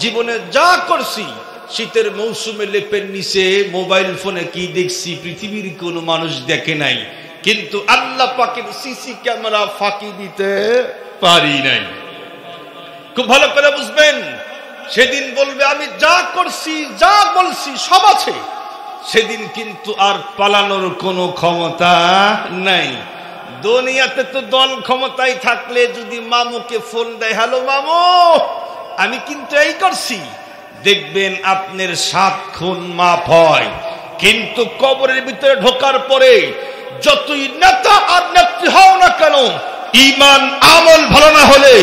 জীবনে যা করছি শীতের মৌসুমে লেপের নিচে মোবাইল ফোনে কি দেখছি পৃথিবীর কোন মানুষ দেখে নাই, কিন্তু আল্লাহ পাকের সিসি ক্যামেরা ফাঁকি দিতে পারি নাই। খুব ভালো করে বুঝবেন, সেদিন বলবে আমি যা করছি যা বলছি সব আছে, সেদিন কিন্তু আর পালানোর কোনো ক্ষমতা নাই। দুনিয়াতে তো দল ক্ষমতায় থাকলে যদি মামুকে ফোন দেয়, হ্যালো মামু আমি কিন্তু এই করছি, দেখবেন আপনার 7 খুন মাফ হয়, কিন্তু কবরের ভিতরে ঢোকার পরে যতই নেতা আর নেত্রী হও না কেন, ঈমান আমল ভালো না হলে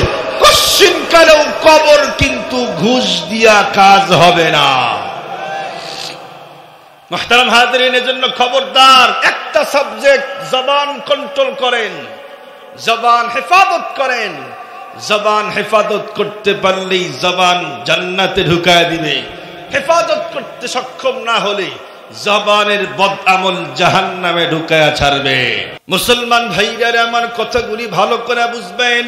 কশিন কালেও কবর কিন্তু ঘুষ দিয়া কাজ হবে না। মুহতারাম হাজিরিন, এজন্য খবরদার, একটা সাবজেক্ট জবান কন্ট্রোল করেন, জবান হেফাজত করেন, জবান হেফাজত করতে পারলেই জবান জান্নাতে ঢুকায় দিবে, হেফাজত করতে সক্ষম না হলে জবানের বদ আমল জাহান্নামে ঢুকায়া ছাড়বে। মুসলমান ভাইরা আমার কথাগুলি ভালো করে বুঝবেন।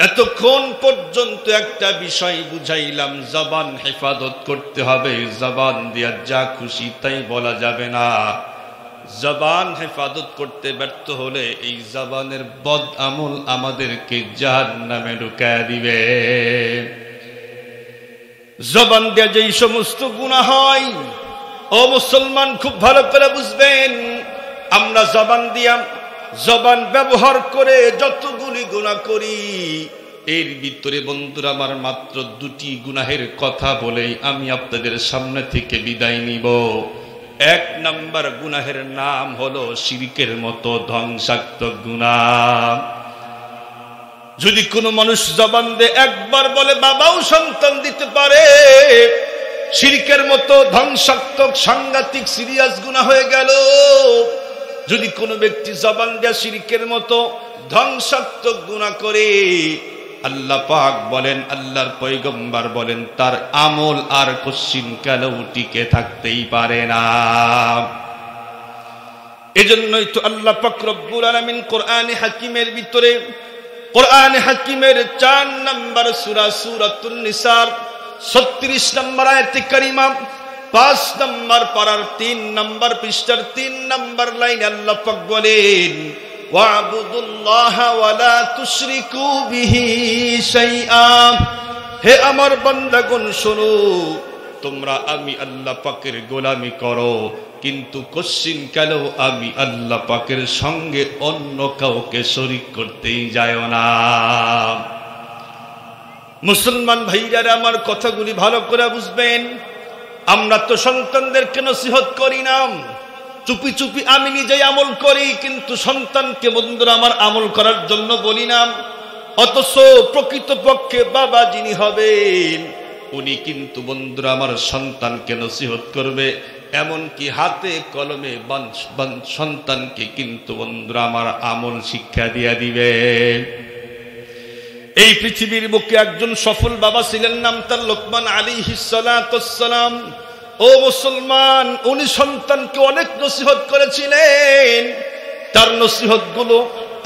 এতক্ষণ পর্যন্ত একটা বিষয় বুঝাইলাম, জবান হেফাজত করতে হবে, জবান দিয়া যা খুশি তাই বলা যাবে না। জবান হেফাজত করতে ব্যর্থ হলে এই জবানের বদ আমল আমাদেরকে জাহান্নামে ঢুকায়া দিবে। জবান দিয়ে যেই সমস্ত গুনাহ হয়, ও মুসলমান খুব ভালো করে বুঝবেন, আমরা জবান দিয়া জবান ব্যবহার করে যতগুলি গুনাহ করি, এর ভিতরে বন্ধুরা আমার মাত্র 2টি গুনাহের কথা বলেই আমি আপনাদের সামনে থেকে বিদায় নিব। 1 নাম্বার গুনাহের নাম হলো শিরকের মতো ধ্বংসাত্মক গুনাহ। যদি কোনো মানুষ জবান দিয়ে একবার বলে বাবাও সন্তান দিতে পারে, শিরকের মতো ধ্বংসাত্মক সাংঘাতিক সিরিয়াস গুনাহ হয়ে গেল। যদি কোনো ব্যক্তি জবান দিয়ে শিরকের মতো ধ্বংসাত্মক গুনাহ করে, আল্লাহ পাক বলেন, আল্লাহর পয়গম্বর বলেন, তার আমল আর কশিন কালেও টিকে থাকতেই পারে না। এজন্যই তো আল্লাহ পাক রব্বুল আলামিন কোরআনে হাকিমের ভিতরে, কোরআনে হাকিমের 4 নম্বর সূরা সূরাতুন নিসার 36 নম্বর আয়াতে কারিমা 5 নম্বর পারার 3 নম্বর পৃষ্ঠার 3 নম্বর লাইনে আল্লাহ পাক বলেন, ওয়াবুদুল্লাহা ওয়ালা তুশরিকু বিহি শাইআ। হে আমার বান্দাগণ শোনো, তোমরা আমি আল্লাহ পাকের গোলামি করো, কিন্তু কশিন কালেও আমি আল্লাহ পাকের সঙ্গে অন্য কাউকে শরীক করতেই যায় না। মুসলমান ভাইরা আমার কথাগুলি ভালো করে বুঝবেন। আমরা তো সন্তানদেরকে নসিহত করি না, চুপি চুপি আমি নিজেই আমল করি, কিন্তু সন্তানকে বন্ধুরা আমার আমল করার জন্য বলি না। অথচ প্রকৃতপক্ষে বাবা যিনি হবেন, উনি কিন্তু বন্ধুরা আমার সন্তানকে নসিহত করবে, এমনকি হাতে কলমে সন্তানকে কিন্তু বন্ধুরা আমার আমল শিক্ষা দিয়া দিবে। এই পৃথিবীর বুকে একজন সফল বাবা ছিলেন, নাম তার লোকমান আলাইহিস সালাতুস সালাম। ও মুসলমান, উনি সন্তানকে অনেক নসিহত করেছিলেন। তার নসিহত গুলো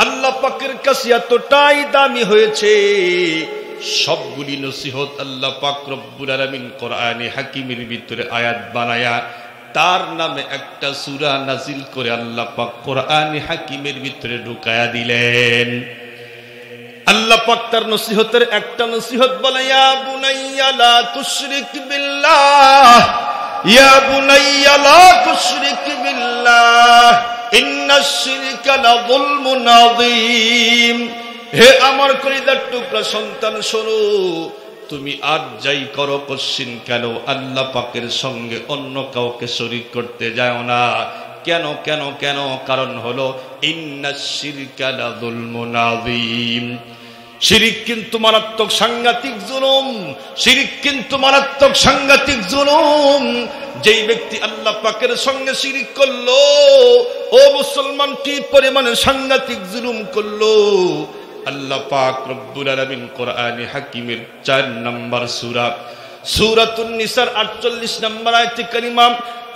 আল্লাহ পাকের কাছে এতটাই দামি হয়েছে, সবগুলি নসিহত আল্লাহ পাক রব্বুল আলামিন কোরআনে হাকিমের ভিতরে আয়াত বানায়া তার নামে একটা সূরা নাজিল করে আল্লাহ পাক কোরআনে হাকিমের ভিতরে ঢুকায়া দিলেন। আল্লাহ পাক তার নসিহতের একটা নসিহত বলে, ইয়া বুনাইয়া লা তুশরিক বিল্লাহ, ইয়া বুনাইয়া লা তুশরিক বিল্লাহ, ইন্নাশ শিরকা লাযুলমুন আযীম। হে আমার কলিজার টুকরা সন্তান শোনো, তুমি আর যাই করো কশ্চিন কেন আল্লাহ পাকের সঙ্গে অন্য কাউকে শরীক করতে যাও না। কেন কেন কেন? কারণ হলো ইন্নাশ শিরকা লাযুলমুন আযীম। শিরিক কিন্তু মারাত্মক সাংঘাতিক জুলুম, শিরিক কিন্তু মারাত্মক সাংঘাতিক জুলুম। যেই ব্যক্তি আল্লাহ পাকের সঙ্গে শিরিক করলো, ও মুসলমান, কি পরিমাণে সাংঘাতিক জুলুম করলো। আল্লাহ পাক রব্বুল আলামিন কোরআনে হাকিমের 4 নম্বর সূরা সূরাতুন নিসার 48 নম্বর আয়াতে কারিমা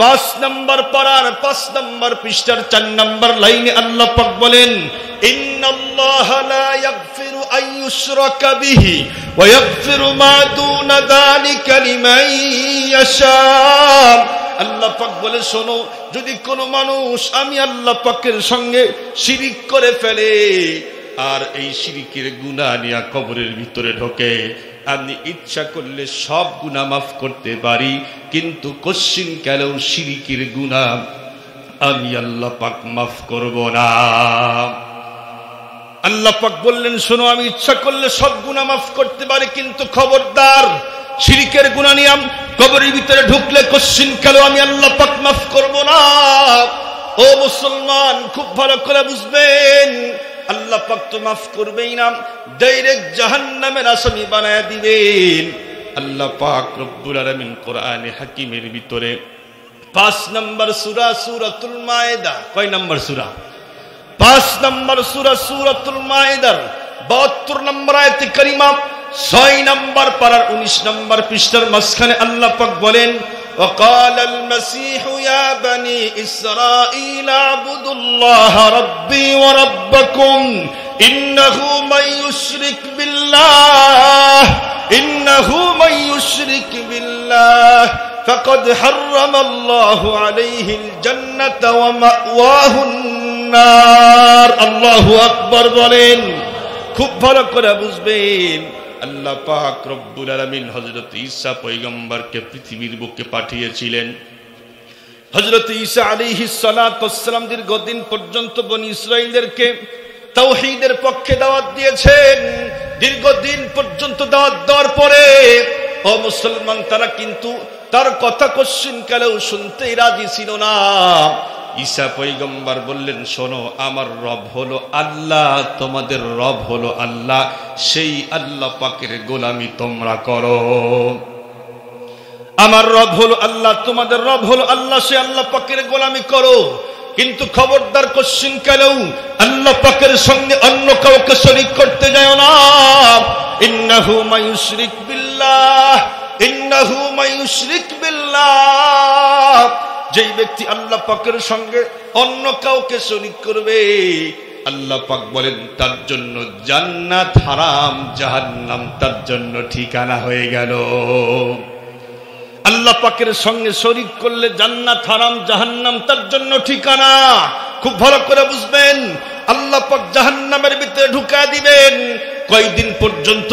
5 নম্বর পারার 5 নম্বর পৃষ্ঠার 4 নম্বর লাইনে আল্লাহ পাক বলেন, ইন্নাল্লাহা লা ইয়াগফিরু আন ইউশরাকা বিহি ওয়া ইয়াগফিরু মা দুনা যালিকা লিমান ইয়াশা। আল্লাহ পাক বলে, শোনো, যদি কোনো মানুষ আমি আল্লাহ পাকের সঙ্গে শিরিক করে ফেলে আর এই শিরিকের গুনাহ নিয়ে কবরের ভিতরে ঢোকে, আমি ইচ্ছা করলে সব গুনাহ মাফ করতে পারি, কিন্তু কশ্চিন কালেও শিরিকের গুনাহ আমি আল্লাহ পাক মাফ করব না। আল্লাহ পাক বললেন, শোনো, আমি ইচ্ছা করলে সব গুনাহ মাফ করতে পারি, কিন্তু খবরদার শিরিকের গুনাহ নিয়ে কবরের ভিতরে ঢুকলে কশ্চিন কালেও আমি আল্লাহ পাক মাফ করব না। ও মুসলমান, খুব ভালো করে বুঝবেন, আল্লাহ পাক তো মাফ করবেই না, ডাইরেক্ট জাহান্নামের আসামি বানায় দিবেন। আল্লাহ পাক রব্বুল আলামিন কোরআনে হাকিমের ভিতরে 5 নম্বর সূরা সূরাতুল মায়েদা, কয় নম্বর সূরা? 5 নম্বর সূরা সূরাতুল মায়েদার 72 নম্বর আয়াতে কারিমা 6 নম্বর পারার 19 নম্বর পৃষ্ঠার মাঝখানে আল্লাহ পাক বলেন, وقال المسيح يا بني إسرائيل اعبدوا الله ربي وربكم إنه من يشرك بالله فقد حرم الله عليه الجنة ومأواه النار। الله أكبر বলেন। খুব ভালো করে বুঝবেন, আল্লাহ পাক রব্বুল আলামিন হযরত ঈসা পয়গম্বরকে পৃথিবীর বুকে পাঠিয়েছিলেন। হযরত ঈসা আলাইহিস সালাতু ওয়াস সালাম দীর্ঘদিন পর্যন্ত বনি ইসরাঈলদেরকে তাওহীদের পক্ষে দাওয়াত দিয়েছেন। দীর্ঘদিন পর্যন্ত দাওয়াত দেওয়ার পরে ও মুসলমান, তারা কিন্তু তার কথা কশ্চিন কালেও শুনতেই রাজি ছিল না। ঈসা পয়গম্বর বললেন, শোনো, আমার রব হলো আল্লাহ, তোমাদের রব হলো আল্লাহ, সেই আল্লাহ পাকের গোলামি তোমরা করো। আমার রব হলো আল্লাহ, তোমাদের রব হলো আল্লাহ, সেই আল্লাহ পাকের গোলামি করো, কিন্তু খবরদার কশ্চিন কালেও আল্লাহ পাকের সঙ্গে অন্য কাউকে শরীক করতে যায় না। ইন্নাহু মায়ুশরিক বিল্লাহ, ইন্নাহু মায়ুশরিক বিল্লাহ। যেই ব্যক্তি আল্লাহ পাকের সঙ্গে অন্য কাউকে শরীক করবে, আল্লাহ পাক বলেন তার জন্য জান্নাত হারাম, জাহান্নাম তার জন্য ঠিকানা হয়ে গেল। আল্লাহ পাকের সঙ্গে শরীক করলে জান্নাত হারাম, জাহান্নাম তার জন্য ঠিকানা। খুব ভালো করে বুঝবেন, আল্লাহ পাক জাহান্নামের ভিতরে ঢুকায় দিবেন। কয়দিন পর্যন্ত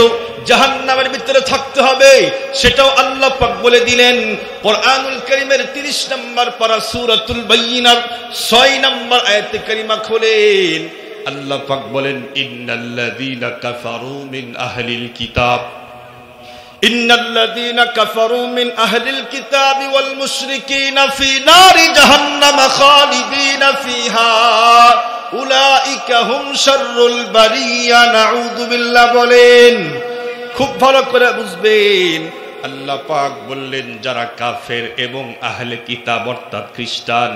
জাহান্নামের ভিতরে থাকতে হবে সেটাও আল্লাহ পাক বলে দিলেন। কোরআনুল কারীমের 30 নম্বর পারা সূরাতুল বাইয়িনার 6 নম্বর আয়াতে কারিমা খোলেন, আল্লাহ পাক বলেন, ইন্নাল্লাযীনা কাফারু মিন আহলিল কিতাব, ইন্নাল্লাযীনা কাফারু মিন আহলিল কিতাবি ওয়াল মুশরিকিনা ফি নারি জাহান্নাম খালিদিনা ফিহা উলাইকা হুম শাররুল বারিয়া। নাউযু বিল্লাহ বলেন। খুব ভালো করে বুঝবেন, আল্লাহ পাক বললেন যারা কাফের এবং আহলে কিতাব অর্থাৎ খ্রিস্টান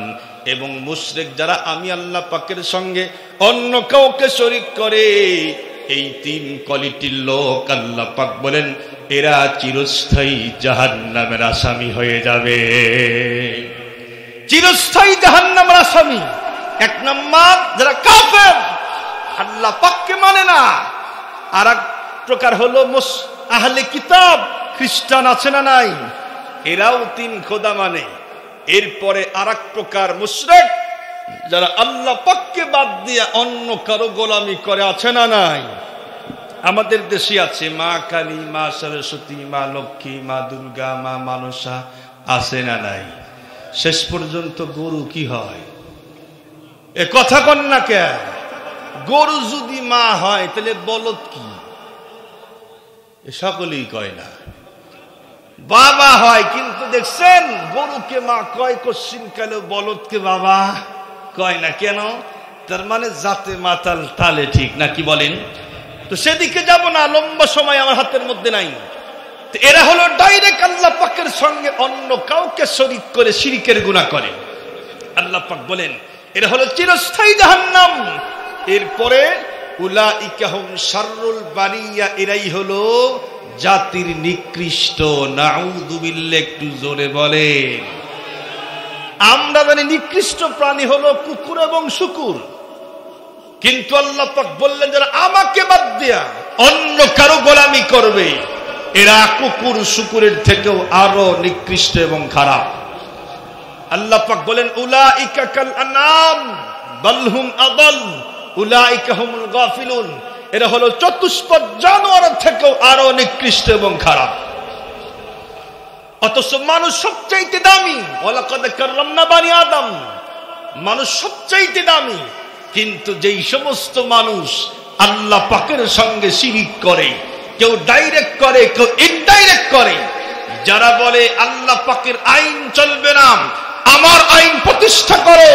এবং মুশরিক, যারা আমি আল্লাহ পাকের সঙ্গে অন্য কাউকে শরীক করে, এই 3 কোয়ালিটির লোক আল্লাহ পাক বলেন এরা চিরস্থায়ী জাহান্নামের আসামি হয়ে যাবে। চিরস্থায়ী জাহান্নামের আসামি। 1 নম্বর যারা কাফের, আল্লাহ পাককে মানে না। আর এক প্রকার হলো আহলে কিতাব, খ্রিস্টান আছে না নাই, এরাও 3 খোদা মানে। এরপরে আর এক প্রকার মুশরিক, যারা আল্লাহ পাককে বাদ দিয়ে অন্য কারো গোলামি করে, আছে না নাই। আমাদের দেশে আছে মা কালী, মা সরস্বতী, মা লক্ষ্মী, মা দুর্গা, মা মানসা, আছে না নাই। শেষ পর্যন্ত গরু কি হয়, এ কথা কন না কে? গরু যদি মা হয় তাহলে বলদ কি? এ সকলেই কয় না। বাবা হয়, কিন্তু দেখছেন গরুকে মা কয়, কশ্চিন কালে বলদকে বাবা কয় না কেন? তার মানে জাতে মাতাল তালে ঠিক না, কি বলেন? তো সেদিকে যাব না, লম্বা সময় আমার হাতের মধ্যে নাই। এরা হলো ডাইরেক্ট আল্লাহ পাকের সঙ্গে অন্য কাউকে শরীক করে শিরকের গুনাহ করে। আল্লাহ পাক বলেন এরা হলো চিরস্থায়ী জাহান্নাম। এরপরে উলাইকা হুম শাররুল বারিয়া, এরাই হলো জাতির নিকৃষ্ট। নাউযু বিল্লাহ, একটু জোরে বলেন। আমরা জানি নিকৃষ্ট প্রাণী হলো কুকুর এবং শূকর, কিন্তু আল্লাহ পাক বললেন যারা আমাকে বাদ দিয়া অন্য কারো গোলামি করবে এরা কুকুর শূকরের থেকেও আরো নিকৃষ্ট এবং খারাপ। আল্লাহ পাক বলেন উলাইকা কাল আনাম বাল হুম আদাল উলাইকা হুমুল গাফিলুন, এরা হলো চতুষ্পদ জানোয়ারের থেকেও আরো নিকৃষ্ট এবং খারাপ। অথচ মানুষ সবচাইতে দামি, ওয়ালাকাদ কাররামনা বানি আদম, মানুষ সবচাইতে দামি, কিন্তু যেই সমস্ত মানুষ আল্লাহ পাকের সঙ্গে শিরিক করে, কেউ ডাইরেক্ট করে কেউ ইনডাইরেক্ট করে, যারা বলে আল্লাহ পাকের আইন চলবে না, আমার আইন প্রতিষ্ঠা করো,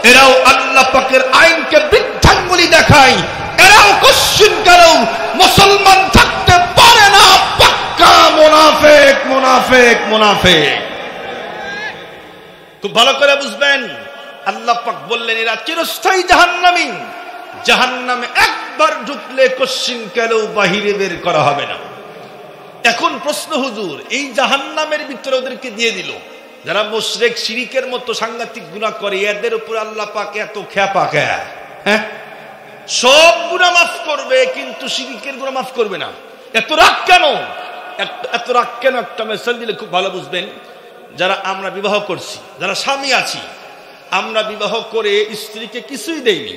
এরাও আল্লাহ পাকের আইনকে বৃদ্ধাঙ্গুলি দেখায়, এরাও কশ্চিন কালেও মুসলমান থাকতে পারে না। পাক্কা মুনাফিক মুনাফিক মুনাফিক। খুব ভালো করে বুঝবেন, আল্লাহ পাক বললেন এরা চিরস্থায়ী জাহান্নামী, জাহান্নামে একবার ঢুকলে কশ্চিন কালেও বাহিরে বের করা হবে না। এখন প্রশ্ন, হুজুর এই জাহান্নামের ভিতরে ওদেরকে দিয়ে দিল, যারা মুশরিক শিরিকের মতো সাংঘাতিক গুনাহ করে, এদের উপর আল্লাহ পাক এত খেপা কে? হ্যাঁ, সব গুনাহ মাফ করবে কিন্তু শিরিকের গুনাহ মাফ করবে না, এত রাগ কেন? এত রাগ কেন? একটা মেসেজ দিলে খুব ভালো বুঝবেন। যারা আমরা বিবাহ করছি, যারা স্বামী আছি, আমরা বিবাহ করে স্ত্রীকে কিছুই দেইনি,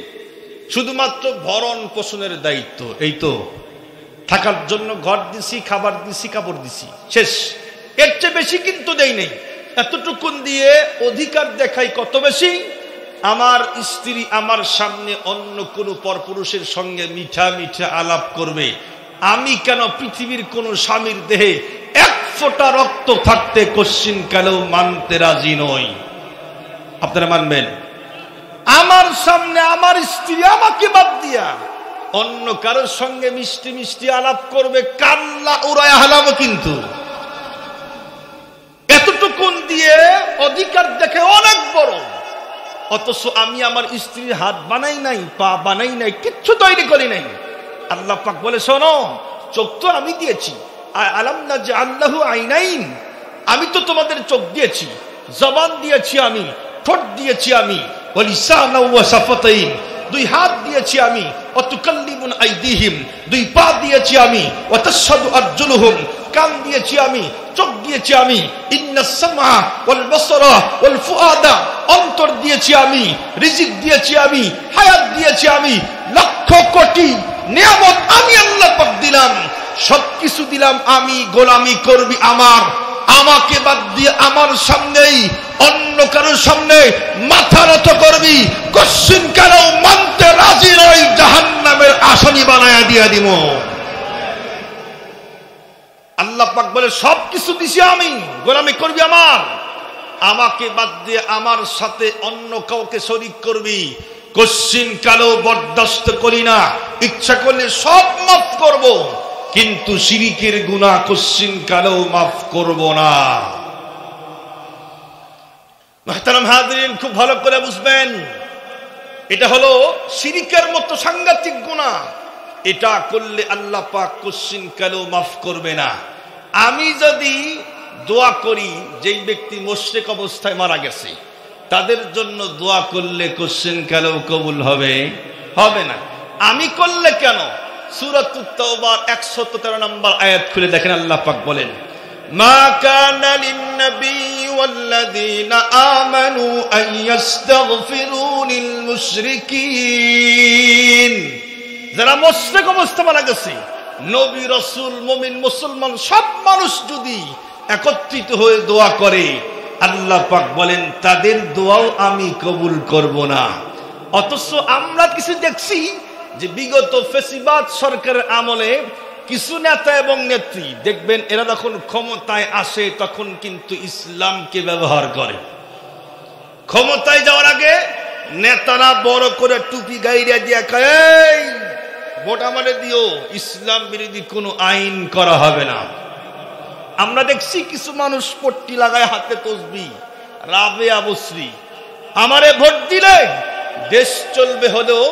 শুধুমাত্র ভরণ পোষণের দায়িত্ব, এই তো থাকার জন্য ঘর দিছি, খাবার দিছি, কাপড় দিছি, শেষ। এর চেয়ে বেশি কিন্তু দেই নেই। এতটুকুন দিয়ে অধিকার দেখাই কত বেশি, আমার স্ত্রী আমার সামনে অন্য কোনো পরপুরুষের সঙ্গে মিঠা মিঠা আলাপ করবে, আমি কেন পৃথিবীর কোন স্বামীর দেহে এক ফোঁটা রক্ত থাকতে কশ্চিন কালেও মানতে রাজি নই। আপনারা মানবেন? আমার সামনে আমার স্ত্রী আমাকে বাদ দিয়া অন্য কারোর সঙ্গে মিষ্টি মিষ্টি আলাপ করবে, কাল্লা উড়ায় হালাবো, কিন্তু এতটুকুন দিয়ে অধিকার দেখে অনেক বড়। অথচ আমি আমার স্ত্রীর হাত বানাই নাই, পা বানাই নাই, কিচ্ছু তৈরি করি নাই। আল্লাহ পাক বলে শোনো, চোখ তো আমি দিয়েছি, আলাম না যে আল্লাহু আইনাইন, আমি তো তোমাদের চোখ দিয়েছি, জবান দিয়েছি আমি, ঠোঁট দিয়েছি আমি, ওয়ালিসানা ওয়া শাফাতাইন, দুই হাত দিয়েছি আমি, ওয়াতুকাল্লিমুন আইদিহিম, দুই পা দিয়েছি আমি, ওয়াতাশহাদু আরজুলুহুম, কান দিয়েছি আমি, চোখ দিয়েছি আমি, ইন্নাস সামআ ওয়াল বাসারা ওয়াল ফুআদা, অন্তর দিয়েছি আমি, রিজিক দিয়েছি আমি, হায়াত দিয়েছি আমি, লক্ষ কোটি নিয়ামত আমি আল্লাহ পাক দিলাম, সবকিছু দিলাম আমি। গোলামি করবি আমার, আমাকে বাদ দিয়ে আমার সামনেই অন্য কারোর সামনে মাথা নত করবি, কশ্চিন কালেও মানতে রাজি নই, জাহান্নামের আসনি বানায়া দিয়া দিব। আল্লাহ পাক বলে সবকিছু দিছি আমি, গোলামি করবি আমার, আমাকে বাদ দিয়ে আমার সাথে অন্য কাউকে শরীক করবি, কশ্চিন কালেও বরদাস্ত করি না। ইচ্ছা করলে সব মাফ করব, কিন্তু শিরিকের গুনাহ কশ্চিন কালেও মাফ করব না। মুহতারাম হাজিরিন, খুব ভালো করে বুঝবেন, এটা হলো শিরিকের মতো সাংঘাতিক গুনাহ, এটা করলে আল্লাহ পাক কশ্চিন কালেও মাফ করবে না। আমি যদি দোয়া করি, যেই ব্যক্তি মুশরিক অবস্থায় মারা গেছে, তাদের জন্য দোয়া করলে কশ্চিন কালেও কবুল হবে? হবে না। আমি করলে কেন? সূরাতুত তাওবার 113 নম্বর আয়াত খুলে দেখেন, আল্লাহ পাক বলেন মা কানা লিন-নাবিয়্যি ওয়াল্লাযীনা আমানু আন ইস্তাগফিরু লিল মুশরিকিন, যারা মুশরিক অবস্থায় মারা গেছে, নবী রাসূল মুমিন মুসলমান সব মানুষ যদি একত্রিত হয়ে দোয়া করে, আল্লাহ পাক বলেন তাদের দোয়াও আমি কবুল করব না। অথচ আমরা কিছু দেখছি যে বিগত ফেসিবাদ সরকারের আমলে কিছু নেতা এবং নেত্রী দেখবেন এরা যখন ক্ষমতায় আসে তখন কিন্তু ইসলামকে ব্যবহার করে। ক্ষমতায় যাওয়ার আগে নেতারা বড় করে টুপি গাইরা দিয়া কয়, ভোট আমারে দিও, ইসলাম বিরোধী কোনো আইন করা হবে না। আমরা দেখছি কিছু মানুষ পট্টি লাগায়, হাতে তসবিহ, রাবেয়া বসরি, আমারে ভোট দিলে দেশ চলবে হলেও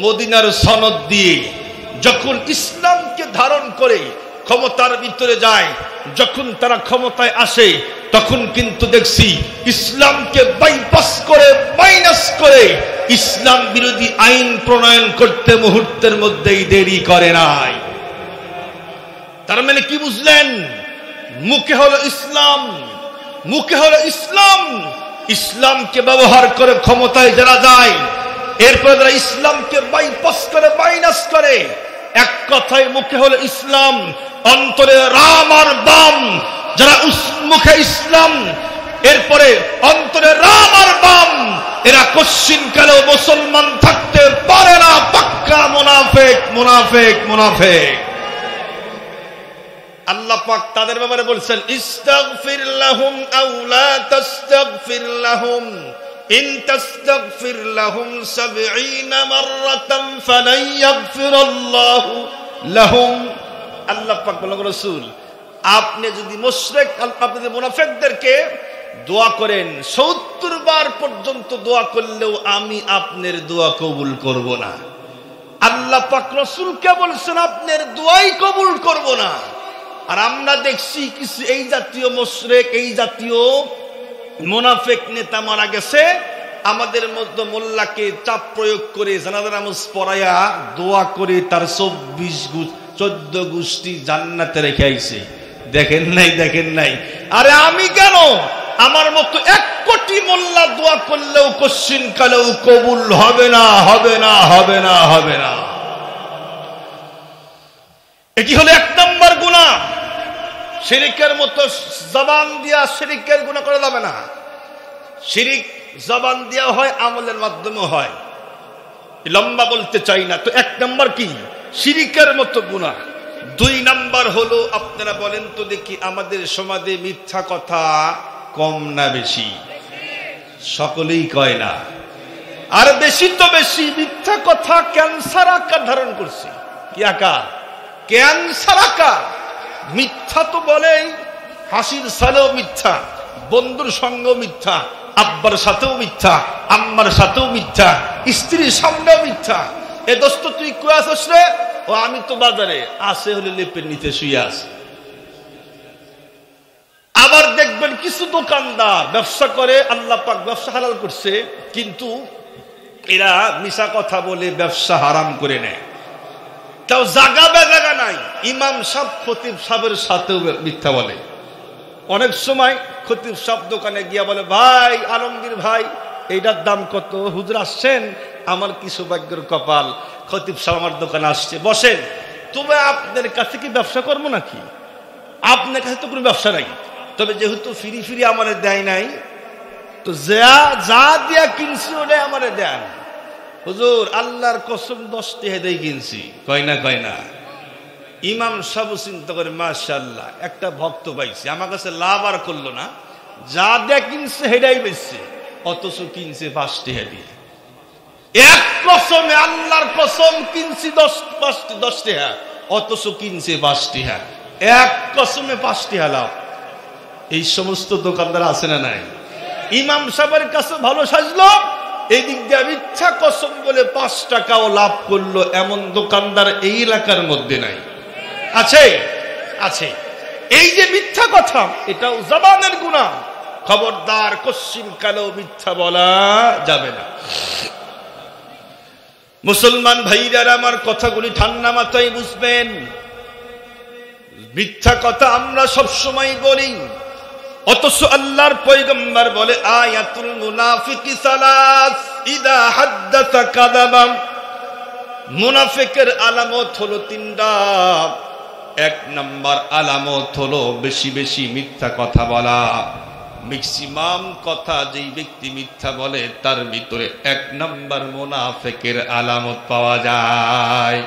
মদিনার সনদ দিয়ে। যখন ইসলামকে ধারণ করে ক্ষমতার ভিতরে যায়, যখন তারা ক্ষমতায় আসে তখন কিন্তু দেখছি ইসলামকে বাইপাস করে, মাইনাস করে ইসলাম বিরোধী আইন প্রণয়ন করতে মুহূর্তের মধ্যেই দেরি করে নাই। তার মানে কি বুঝলেন? মুখে হলো ইসলাম, মুখে হলো ইসলাম, ইসলামকে ব্যবহার করে ক্ষমতায় যারা যায়, এরপরে যারা ইসলামকে বাইপাস করে, মাইনাস করে, এক কথায় মুখে হলো ইসলাম, অন্তরে রাম আর বাম। যারা মুখে ইসলাম, এরপরে অন্তরে রাম আর বাম, এরা কশ্চিন কালেও মুসলমান থাকতে পারে না, পাক্কা মুনাফিক, মুনাফিক, মুনাফিক। আল্লাহ পাক তাদের ব্যাপারে বলছেন, ইস্তাগফির লাহুম আও লা তাস্তাগফির লাহুম ইন তাস্তাগফির লাহুম ৭০ মাররাতান ফালান ইয়াগফিরাল্লাহু লাহুম। আল্লাহ পাক বলেন, রাসূল আপনি যদি মুশরিক, আপনি যদি মুনাফিকদেরকে দোয়া করেন ৭০ বার পর্যন্ত দোয়া করলেও আমি আপনার দোয়া কবুল করব না। আল্লাহ পাক রাসূলকে বলছেন আপনার দোয়াই কবুল করব না। আর আমরা দেখছি কিছু এই জাতীয় মুশরিক, এই জাতীয় মুনাফিক নেতা মারা গেছে, আমাদের মধ্যে মোল্লাকে চাপ প্রয়োগ করে জানাজা নামাজ পড়ায়া দোয়া করে তার 14 গোষ্ঠী জান্নাতে রেখে আইছে। দেখেন নাই, দেখেন নাই? আরে আমি কেন, আমার মতো 1 কোটি মোল্লা দোয়া করলেও কশ্চিন কালেও কবুল হবে না, হবে না, হবে না, হবে না। এটি হলো 1 নম্বর গুনাহ। শিরিকের মতো জবান দিয়া শিরিকের গুনাহ করা যাবে না। শিরিক জবান দিয়া হয়, আমলের মাধ্যমে হয়, লম্বা বলতে চাই না। তো 1 নম্বর কি? শিরিকের মতো গুনাহ। 2 নম্বর হলো, আপনারা বলেন তো দেখি, আমাদের সমাজে মিথ্যা কথা কম না বেশি? সকলেই কয় না, আর বেশি তো বেশি। মিথ্যা কথা ক্যান্সার আকার ধারণ করছে। কি আকার? ক্যান্সার আকার। মিথ্যা তো বলেই, হাসির সালেও মিথ্যা, বন্ধুর সঙ্গেও মিথ্যা, আব্বার সাথেও মিথ্যা, আম্মার সাথেও মিথ্যা, স্ত্রীর সামনেও মিথ্যা। এ দোস্ত তুই কই আছিস রে? ও আমি তো বাজারে। আসে হলে লেপের নিচে শুয়ে আছে। আবার দেখবেন কিছু দোকানদার ব্যবসা করে, আল্লাহ পাক ব্যবসা হালাল করছে, কিন্তু এরা মিশা কথা বলে ব্যবসা হারাম করে নেয়। তাও জাগা বেজাগা নাই। ইমাম সাহেব খতিব সাহেবের সাথেও মিথ্যা বলে। অনেক সময় খতিব সাহেব দোকানে গিয়া বলে, ভাই আলমগীর ভাই, এইটার দাম কত? হুজুর আসছেন, আমার কি সৌভাগ্যের কপাল, খতিব সাহেব আমার দোকানে আসছে, বসেন। তবে আপনার কাছে কি ব্যবসা করবো নাকি? আপনার কাছে তো কোনো ব্যবসা নাই, তবে যেহেতু ফিরি ফিরি আমারে দেয় নাই, তো যা দিয়া কিনছি ওটাই আমারে দেন। হুজুর আল্লাহর কসম 10 টাকা দিয়ে কিনছি। কয় না, কয় না। ইমাম সাহেব চিন্তা করে, মাশাআল্লাহ একটা ভক্ত পাইছি, আমার কাছে লাভ আর করলো না, যা দেয়া কিনছে সেটাই বেচছে, অথচ কিনছে 5 টাকা দিয়ে। এক কসমে, আল্লাহর কসম, কিনছি 10 টাকা, অথচ কিনছে 5 টাকা। এক কসমে 5 টাকা লাভ। এই সমস্ত দোকানদার আছে না নাই? ইমাম সাহেবের কাছে ভালো সাজলো, এদিক দিয়ে মিথ্যা কসম বলে 5 টাকাও লাভ করলো, এমন দোকানদার এই এলাকার মধ্যে নাই? আছে? আছে। এই যে মিথ্যা কথা, এটাও জবানের গুনাহ। খবরদার, কশ্চিন কালেও মিথ্যা বলা যাবে না। মুসলমান ভাইরা আমার কথাগুলি ঠান্ডা মাথায় বুঝবেন। মিথ্যা কথা আমরা সব সময় বলি, অথচ আল্লাহর পয়গম্বর বলে, আয়াতুল মুনাফিকি সালাস, ইদা হাদ্দাসা কাযাবা। মুনাফিকের আলামত হলো 3টা। 1 নম্বর আলামত হলো বেশি বেশি মিথ্যা কথা বলা। ম্যাক্সিমাম কথা যেই ব্যক্তি মিথ্যা বলে, তার ভিতরে 1 নম্বর মুনাফিকের আলামত পাওয়া যায়।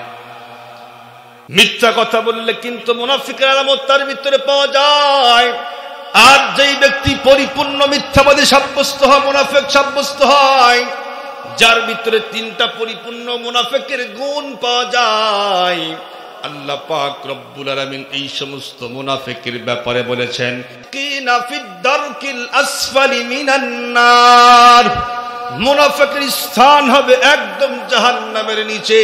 মিথ্যা কথা বললে কিন্তু মুনাফিকের আলামত তার ভিতরে পাওয়া যায়। আর যেই ব্যক্তি পরিপূর্ণ মিথ্যাবাদী সাব্যস্ত হয়, মুনাফিক সাব্যস্ত হয়, যার ভিতরে তিনটা পরিপূর্ণ মুনাফিকের গুণ পাওয়া যায়, আল্লাহ পাক রব্বুল আলামিন এই সমস্ত মুনাফিকের ব্যাপারে বলেছেন, কিনা ফিদ দারকিল আসফালি মিনান নার, মুনাফিকের স্থান হবে একদম জাহান্নামের নিচে।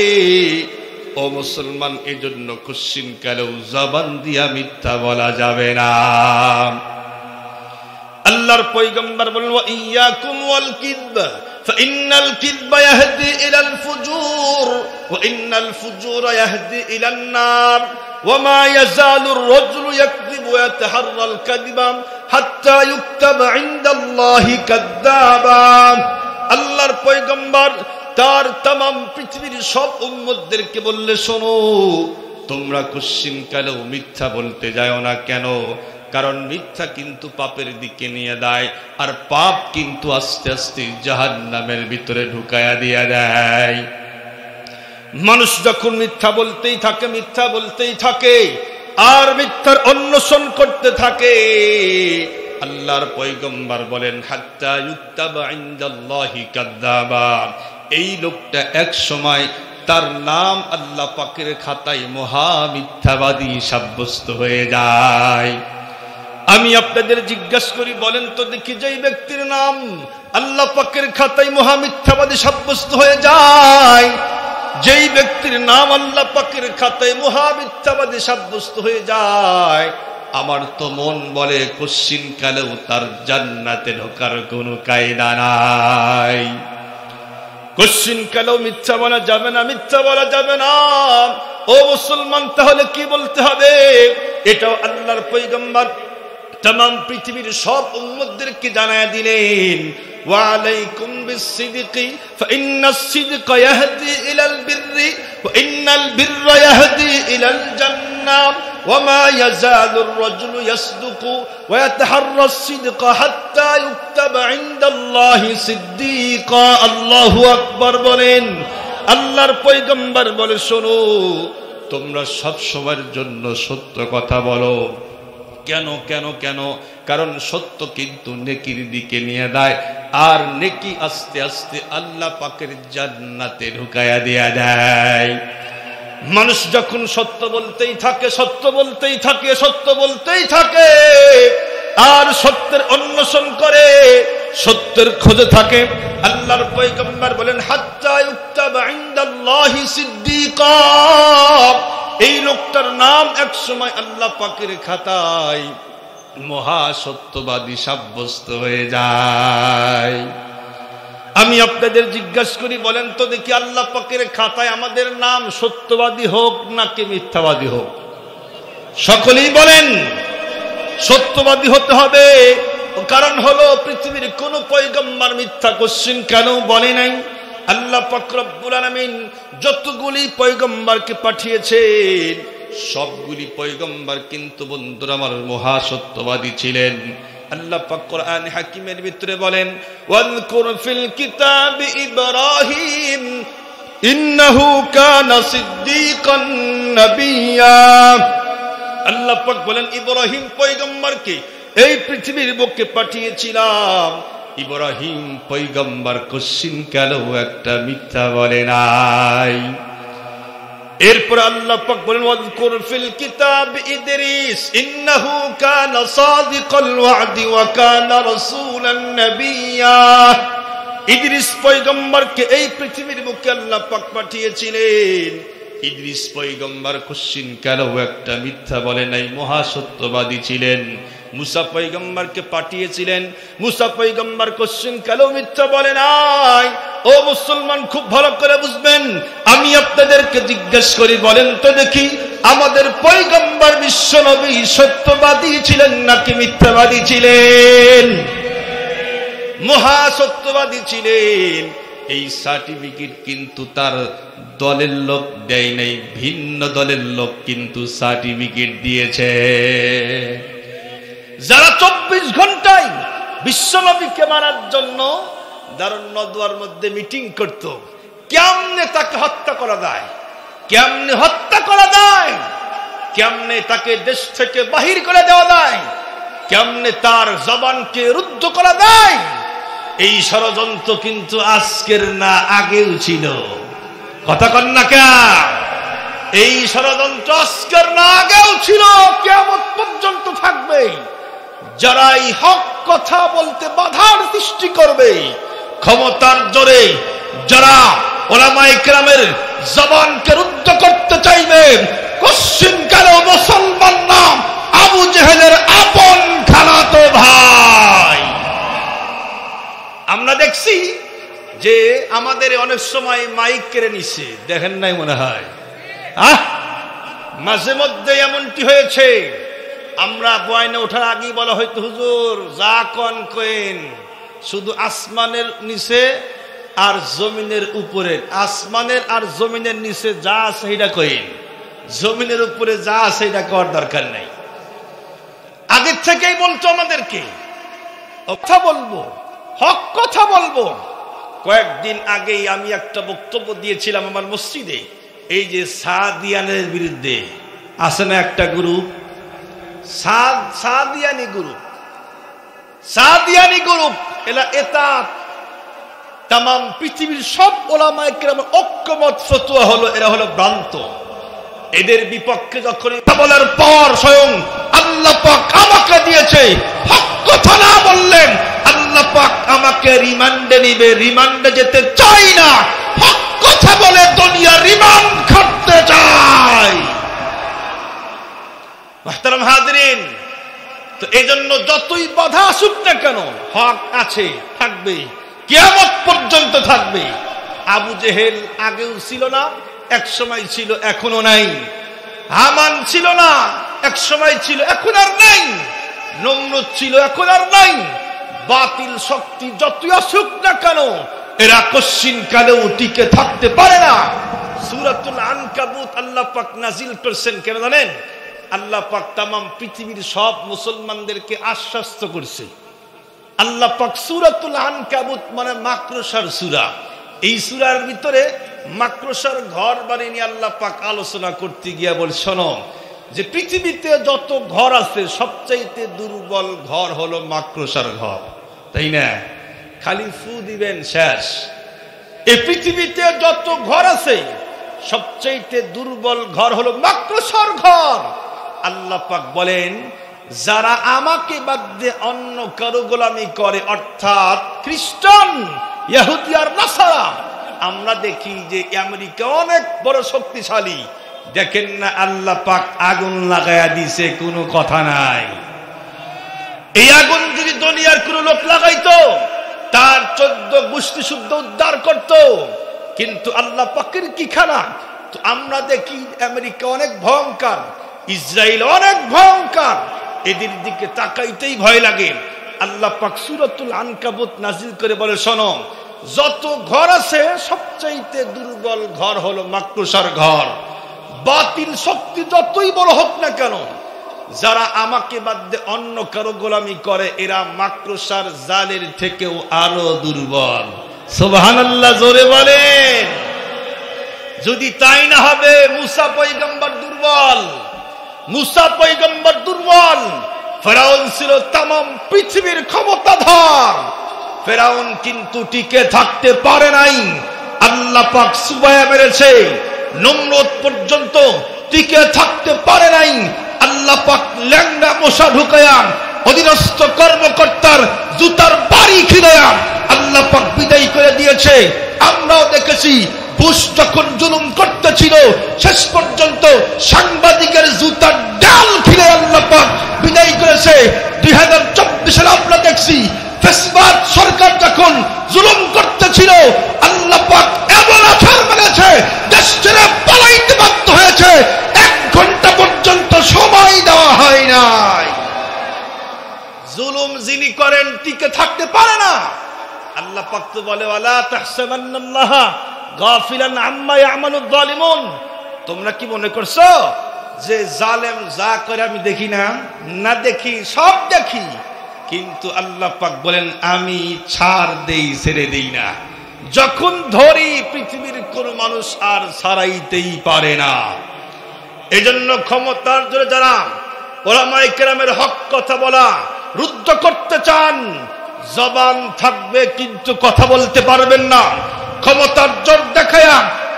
ও মুসলমান, এজন্য কুশ্চিন কালেও জবান দিয়া মিথ্যা বলা যাবে না। আল্লাহর পয়গম্বর বলেন, ওয়া ইয়াকুম ওয়াল কিযব ফাইন্নাল কিযবা ইয়াহদি ইলাল ফুজুর ওয়া ইন্নাল ফুজুরা ইয়াহদি ইলান নার ওয়া মা ইয়াজালুর রাজুলু ইয়াকযিবু ওয়া ইয়াতাহাররাল কাযিবা হাত্তা ইউকতাবা ইনদাল্লাহি কাযযাবা। আল্লাহর পয়গম্বর তার तमाम পৃথিবীর সব উম্মতদেরকে বললে, শোনো, তোমরা কুশ্চিন কালেও মিথ্যা বলতে যাও না। কেন? কারণ মিথ্যা কিন্তু পাপের দিকে নিয়ে দেয়, আর পাপ কিন্তু আস্তে আস্তে জাহান্নামের ভিতরে ঢুকায়া দিয়া দেয়। মানুষ যখন মিথ্যা বলতেই থাকে, মিথ্যা বলতেই থাকে, আর মিথ্যার অন্বেষণ করতে থাকে, আল্লাহর পয়গম্বর বলেন, হাত্তা ইউকতাবা ইনদাল্লাহি কাযযাবা, এই লোকটা এক সময় তার নাম আল্লাহ পাকের খাতায় মহা মিথ্যাবাদী সাব্যস্ত হয়ে যায়। আমি আপনাদের জিজ্ঞাসা করি, বলেন তো দেখি, যেই ব্যক্তির নাম আল্লাহ পাকের খাতায় মহা মিথ্যাবাদী সাব্যস্ত হয়ে যায়, যেই ব্যক্তির নাম আল্লাহ পাকের খাতায় মহা মিথ্যাবাদী সাব্যস্ত হয়ে যায়, আমার তো মন বলে কুশ্চিন কালেও তার জান্নাতে ঢোকার কোনো কায়দা নাই। কুশ্চিন কালেও মিথ্যা বলা যাবে না, মিথ্যা বলা যাবে না। ও মুসলমান, তাহলে কি বলতে হবে? এটাও আল্লাহর পয়গম্বর तमाम পৃথিবীর সব উম্মতদেরকে জানায়া দিলেন, ওয়া আলাইকুম বিসসিদকি ফাইন্নাস সিদকা ইয়াহদি ইলাল বিররি ওয়া ইন্নাল বিররা ইয়াহদি ইলাল জান্নাহ ওয়া মা ইয়াজালুর রাজুলু ইয়াসদুকু ওয়া ইয়াতাহাররাস সিদকা হাত্তা ইউকতাবা ইনদাল্লাহি সিদ্দীকা। আল্লাহু আকবার বলেন। আল্লাহর পয়গম্বর বলে, শোনো, তোমরা সব সময়ের জন্য সত্য কথা বলো। কেন কেন কেন? কারণ সত্য কিন্তু নেকির দিকে নিয়ে দেয়, আর নেকি আস্তে আস্তে আল্লাহ পাকের জান্নাতে ঢুকায়া দেয়া দেয়। মানুষ যখন সত্য বলতেই থাকে, সত্য বলতেই থাকে, সত্য বলতেই থাকে, আর সত্যের অন্বেষণ করে, সত্যের খোঁজে থাকে, আল্লাহর পয়গম্বর বলেন, হাত্তা ইউকতাবা ইনদাল্লাহি সিদ্দীকা, এই লোকটার নাম এক সময় আল্লাহ পাকের খাতায় মহা সত্যবাদী সাব্যস্ত হয়ে যায়। আমি আপনাদের জিজ্ঞাসা করি, বলেন তো দেখি, আল্লাহ পাকের খাতায় আমাদের নাম সত্যবাদী হোক নাকি মিথ্যাবাদী হোক? সকলেই বলেন সত্যবাদী হতে হবে। কারণ হলো, পৃথিবীর কোন পয়গম্বর মিথ্যা কোশ্চিন কেন বলে নাই। আল্লাহ পাক রব্বুল আলামিন যতগুলি পয়গম্বরকে পাঠিয়েছেন, সবগুলি পয়গম্বর কিন্তু বন্ধুরা আমার মহা সত্যবাদী ছিলেন। আল্লাহ পাক কোরআন হাকিমের ভিতরে বলেন, ওয়াযকুর ফিল কিতাবি ইব্রাহিম ইন্নাহু কানা সিদ্দীকান নাবিয়্যা। আল্লাহ পাক বলেন, ইব্রাহিম পয়গম্বরকে এই পৃথিবীর বুকে পাঠিয়েছিলাম। ইব্রাহিম পয়গম্বর কোশ্চিন কালেও একটা মিথ্যা বলে নাই। এরপর আল্লাহ পাক বলেন, ওয়াযকুর ফিল কিতাবি ইদরিস ইন্নাহু কানা সাদিকাল ওয়াদি ওয়া কানা রাসূলান নাবিয়্যা। ইদরিস পয়গম্বরকে এই পৃথিবীর বুকে আল্লাহ পাক পাঠিয়েছিলেন। ইদরিস পয়গম্বর কোশ্চিন কালেও একটা মিথ্যা বলে নাই, মহা সত্যবাদী ছিলেন। মুসা পয়গম্বরকে পাঠিয়েছিলেন, মুসা পয়গম্বর কোশ্চিন কালেও মিথ্যা বলে নাই। ও মুসলমান, খুব ভালো করে বুঝবেন। আমি আপনাদেরকে জিজ্ঞেস করি, বলেন তো দেখি, আমাদের পয়গম্বর বিশ্বনবী সত্যবাদী ছিলেন নাকি মিথ্যাবাদী ছিলেন? মহা সত্যবাদী ছিলেন। এই সার্টিফিকেট কিন্তু তার দলের লোক দেয় নাই, ভিন্ন দলের লোক কিন্তু সার্টিফিকেট দিয়েছে। যারা 24 ঘন্টায় বিশ্বনবীকে মারার জন্য দারুন নদওয়ার মধ্যে মিটিং করত, কেমনে তাকে হত্যা করা যায়, কেমনে হত্যা করা যায়, কেমনে তাকে দেশ থেকে বাহির করে দেওয়া যায়, কেমনে তার জবানকে রুদ্ধ করা যায়, এই ষড়যন্ত্র কিন্তু আজকের না আগেও ছিল। কথা কন না কে? এই ষড়যন্ত্র আজকের না আগেও ছিল, কিয়ামত পর্যন্ত থাকবে। যারা এই হক কথা বলতে বাধার সৃষ্টি করবে, ক্ষমতার জোরে যারা উলামায়ে কেরামের জবানকে রুদ্ধ করতে চাইবে, কশ্চিন কালেও মুসলমান না, আবু জেহেলের আপন খালাতো ভাই। আমরা দেখছি যে আমাদের অনেক সময় মাইক কেড়ে নিছে, দেখেন নাই মনে হয়? মাঝে মধ্যে এমনটি হয়েছে, আমরা বয়ানে ওঠার আগেই বলা হয়তো হুজুর যা কন কইন, শুধু আসমানের নিচে আর জমিনের উপরে, আসমানের আর জমিনের নিচে যা আছে সেটা কইন, জমিনের উপরে যা আছে সেটা করার দরকার নাই। আগের থেকেই বলতো আমাদেরকে কথা বলবো, হক কথা বলবো। কয়েকদিন আগেই আমি একটা বক্তব্য দিয়েছিলাম আমার মসজিদে, এই যে সাদিয়ানের বিরুদ্ধে আছে না একটা গ্রুপ, সাদিয়ানি গ্রুপ, সাদিয়ানি গ্রুপ, এটা তাম পৃথিবীর সব উলামায়ে কেরামের ঐক্যমত ফতোয়া হলো এরা হলো ভ্রান্ত। এদের বিপক্ষে যখন বলার পর স্বয়ং আল্লাহ পাক আমাকে দিয়েছে, হক কথা না বললেন আল্লাহ পাক আমাকে রিমান্ডে নিবে, রিমান্ডে যেতে চাই না, হক কথা বলে দুনিয়া রিমান্ড করতে চাই। মুহতারাম হাজিরিন, তো এই জন্য যতই বাধা আসুক না কেন, হক আছে, থাকবে, কিয়ামত পর্যন্ত থাকবে। আবু জেহেল আগেও ছিল না, এক সময় ছিল, এখনো নাই। হামান ছিল না, এক সময় ছিল, এখন আর নাই। নমরুদ ছিল, এখন আর নাই। বাতিল শক্তি যতই আসুক না কেন, এরা কশ্চিন কালেও টিকে থাকতে পারে না। সূরাতুল আনকাবুত আল্লাহ পাক নাজিল করেছেন কেন জানেন? আল্লাহ পাক তাম পৃথিবীর সব মুসলমানদেরকে আশ্বস্ত করছে। আল্লাহ পাক সূরাতুল আনকাবুত মানে মাকড়সার সূরা, এই সূরার ভিতরে মাকড়সার ঘর বানিয়ে নিয়ে আল্লাহ পাক আলোচনা করতে গিয়া বল, শোনো যে পৃথিবীতে যত ঘর আছে সবচাইতে দুর্বল ঘর হলো মাকড়সার ঘর, তাই না? খালি ফু দিবেন শেষ। এই পৃথিবীতে যত ঘর আছে সবচাইতে দুর্বল ঘর হলো মাকড়সার ঘর। আল্লাহ পাক বলেন, যারা আমাকে বাদ দিয়ে অন্য কারো গোলামি করে, অর্থাৎ খ্রিস্টান, ইহুদি আর নাসারা। আমরা দেখি যে আমেরিকা অনেক বড় শক্তিশালী, দেখেন না আল্লাহ পাক আগুন লাগায়া দিছে, কোনো কথা নাই। এই আগুন যদি দুনিয়ার কোন লোক লাগাইতো তার 14 গোষ্ঠী শুদ্ধ উদ্ধার করত, কিন্তু আল্লাহ পাকের কি খেলা। তো আমরা দেখি আমেরিকা অনেক ভয়ঙ্কর, ইসরায়েল অনেক ভয়ঙ্কর, এদের দিকে তাকাইতেই ভয় লাগে। আল্লাহ পাক সূরাতুল আনকাবুত নাজিল করে বলে, শোনো যত ঘর আছে সবচাইতে দুর্বল ঘর হলো মাকড়সার ঘর। বাতিল শক্তি যতই বড় হোক না কেন, যারা আমাকে বাদ দিয়ে অন্য কারো গোলামি করে এরা মাকড়সার জালের থেকেও আরো দুর্বল। সুবহানাল্লাহ, জোরে বলেন। যদি তাই না হবে, মুসা পয়গম্বর দুর্বল, মুসা পয়গম্বর দুর্বল। ফেরাউন ছিল তাম পৃথিবীর ক্ষমতাধর, ফেরাউন কিন্তু টিকে থাকতে পারে নাই। আল্লাহ পাক সুবায়া মেরেছে, নমরুদ পর্যন্ত টিকে থাকতে পারে নাই। আল্লাহ পাক ল্যাংড়া মশা ঢুকায়া অধীনস্থ কর্মকর্তার জুতার বাড়ি খিলায়া আল্লাহ পাক বিদায় করে দিয়েছে। আমরাও দেখেছি বুশ যখন জুলুম করতেছিল, শেষ পর্যন্ত সাংবাদিকের জুতার ডাল খিলে আল্লাহ পাক বিদায় করেছে। 2024 সালে আমরা দেখছি ফেসবাদ সরকার যখন জুলুম করতেছিল, আল্লাহ পাক এমন আছাড় মেরেছে, দেশ ছেড়ে পালাইতে বাধ্য হয়েছে। 1 ঘন্টা পর্যন্ত সময় দেওয়া হয় নাই। জুলুম যিনি করেন টিকে থাকতে পারে না। আল্লাহ পাক তো বলে, ওয়ালা তাহসাবান্নাল্লাহা গাফিলান আম্মা ইয়ামালুয যালিমুন। তোমরা কি মনে করছো যে জালেম যা করে আমি দেখি না? না দেখি, সব দেখি। কিন্তু আল্লাহ পাক বলেন, আমি ছাড় দেই, ছেড়ে দেই না। যখন ধরি পৃথিবীর কোন মানুষ আর ছাড়াইতেই পারে না। এজন্য ক্ষমতার জোরে যারা উলামায়ে কেরামের হক কথা বলা রুদ্ধ করতে চান, জবান থাকবে কিন্তু কথা বলতে পারবেন না। ক্ষমতার জোর দেখায়া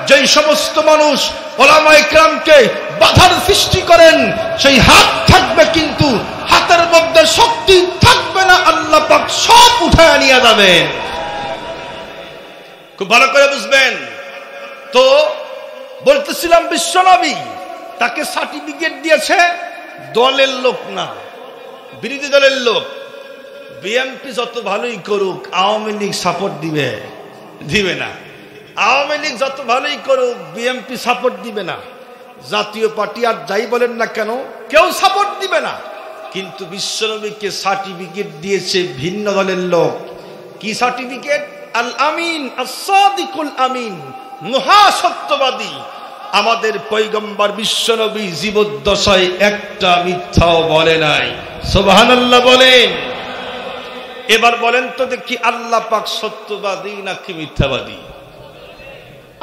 যেই সমস্ত মানুষ উলামায়ে কেরামকে বাধার সৃষ্টি করেন, সেই হাত থাকবে কিন্তু হাতের মধ্যে শক্তি থাকবে না, আল্লাহ পাক সব উঠায় নিয়ে যাবেন। খুব ভালো করে বুঝবেন। তো বলতেছিলাম বিশ্বনবী তাকে সার্টিফিকেট দিয়েছে দলের লোক না, বিরোধী দলের লোক। বিএনপি যত ভালোই করুক আওয়ামী লীগ সাপোর্ট দিবে না। আওয়ামী লীগ যত ভালোই করুক বিএনপি সাপোর্ট দিবে না। জাতীয় পার্টি আর যাই বলেন না কেন কেউ সাপোর্ট দিবে না। কিন্তু বিশ্বনবীকে সার্টিফিকেট দিয়েছে ভিন্ন দলের লোক। কি সার্টিফিকেট? আল আমিন, আস-সাদিকুল আমিন, মহাসত্যবাদী। আমাদের পয়গম্বর বিশ্বনবী জীবদ্দশায় একটা মিথ্যাও বলে নাই। সুবহানাল্লাহ বলেন। এবার বলেন তো দেখি আল্লাহ পাক সত্যবাদী নাকি মিথ্যাবাদী?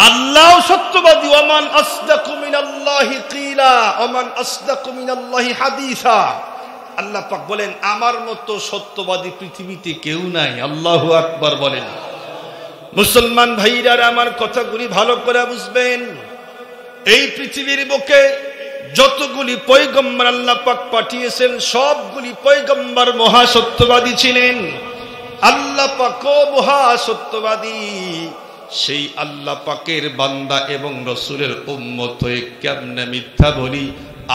আল্লাহ সত্যবাদী। ওমান আসদাকু মিনাল্লাহি কিলা ওমান আসদাকু মিনাল্লাহি হাদিসা। আল্লাহ পাক বলেন আমার মতো সত্যবাদী পৃথিবীতে কেউ নাই। আল্লাহু আকবার বলেন। মুসলমান ভাইরা আমার কথাগুলি ভালো করে বুঝবেন। এই পৃথিবীর বুকে যতগুলি পয়গম্বর আল্লাহ পাক পাঠিয়েছেন সবগুলি পয়গম্বর মহাসত্যবাদী ছিলেন। আল্লাহ পাকও মহাসত্যবাদী। সেই আল্লাহ পাকের বান্দা এবং রসুলের উম্মত হয়ে কেমনে মিথ্যা বলি,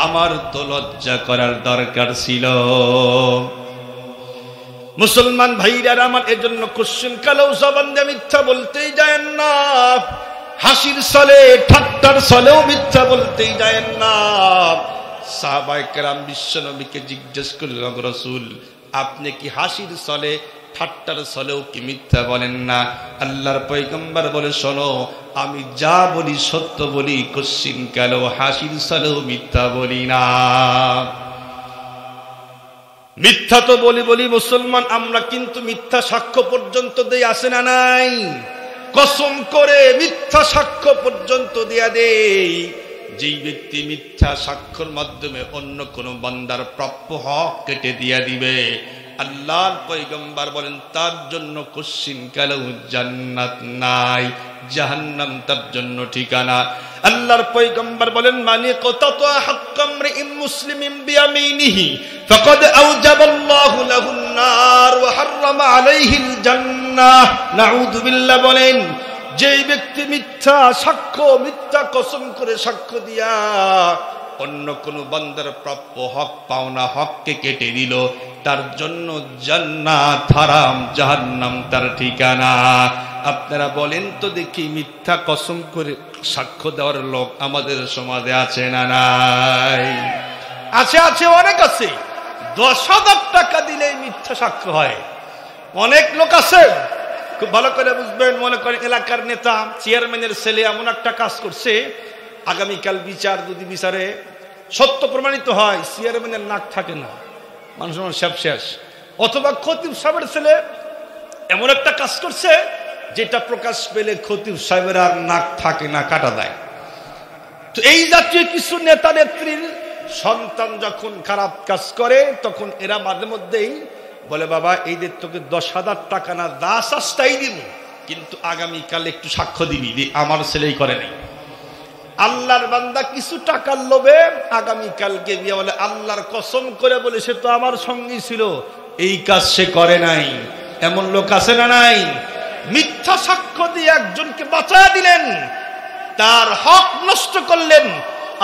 আমার তো লজ্জা করার দরকার ছিল। মুসলমান ভাইরা আমার, এজন্য কোশ্চেন কালেও জবান দিয়ে মিথ্যা বলতেই যায় না। হাসির ছলে ঠাট্টার ছলেও মিথ্যা বলতেই যায় না। সাহাবায়ে কেরাম বিশ্বনবীকে জিজ্ঞেস করলেন, রাসূল আপনি কি হাসির ছলে ঠাট্টার ছলেও কি মিথ্যা বলেন না? আল্লাহর পয়গম্বর বলে, শোনো আমি যা বলি সত্য বলি, কোশ্চিন কালেও হাসির ছলেও মিথ্যা বলি না। মিথ্যা তো বলি মুসলমান আমরা, কিন্তু মিথ্যা সাক্ষ্য পর্যন্ত দেই, আসে না নাই? কসম করে মিথ্যা সাক্ষ্য পর্যন্ত দেয়া দেই। যেই ব্যক্তি মিথ্যা সাক্ষ্যের মাধ্যমে অন্য কোন বান্দার প্রাপ্য হক কেটে দিয়া দিবে, আল্লাহর পয়গম্বর বলেন তার জন্য কোশ্চিন কালেও জান্নাত নাই, জাহান্নাম তার জন্য ঠিকানা। আল্লাহর পয়গম্বর বলেন, মানে কতাতা হাক্কাম রিম মুসলিমিন বিয়ামিনিহি ফাকাদ আওজাবাল্লাহু লাহুন নার ওয়া হাররামা আলাইহিল জান্নাহ। নাউযু বিল্লাহ বলেন, যেই ব্যক্তি মিথ্যা সাক্ষ্য, মিথ্যা কসম করে সাক্ষ্য দিয়া অন্য কোন বান্দার প্রাপ্য হক পাওনা হককে কেটে দিল, তার জন্য জান্নাত হারাম, জাহান্নাম তার ঠিকানা। আপনারা বলেন তো দেখি, মিথ্যা কসম করে সাক্ষ্য দেওয়ার লোক আমাদের সমাজে আছে না নাই? আছে, অনেক আছে। 10,000 টাকা দিলেই মিথ্যা সাক্ষ্য হয়। অনেক লোক আছে, খুব ভালো করে বুঝবেন। মনে করেন এলাকার নেতা, চেয়ারম্যানের ছেলে এমন একটা কাজ করছে, আগামীকাল বিচার যদি বিচারে সত্য প্রমাণিত হয়, চেয়ারম্যানের নাক থাকে না, মানুষ সব শেষ। অথবা খতিব সাহেবের ছেলে এমন একটা কাজ করছে যেটা প্রকাশ পেলে খতিব সাহেবের আর নাক থাকে না, কাটা দেয়। তো এই জাতীয় কিছু নেতা নেত্রীর সন্তান যখন খারাপ কাজ করে, তখন এরা মাঝে মধ্যেই বলে, বাবা এই যে তোকে 10,000 টাকা না দাস আসতেই দিব, কিন্তু আগামীকাল একটু সাক্ষ্য দিবি, আমার ছেলেই করে নেই। আল্লাহর বান্দা কিছু টাকার লোভে আগামীকালকে গিয়ে বলে, আল্লাহর কসম করে বলে সে তো আমার সঙ্গী ছিল, এই কাজ সে করে নাই। এমন লোক আছে না নাই? মিথ্যা সাক্ষ্য দিয়ে একজনকে বাঁচায়া দিলেন, তার হক নষ্ট করলেন,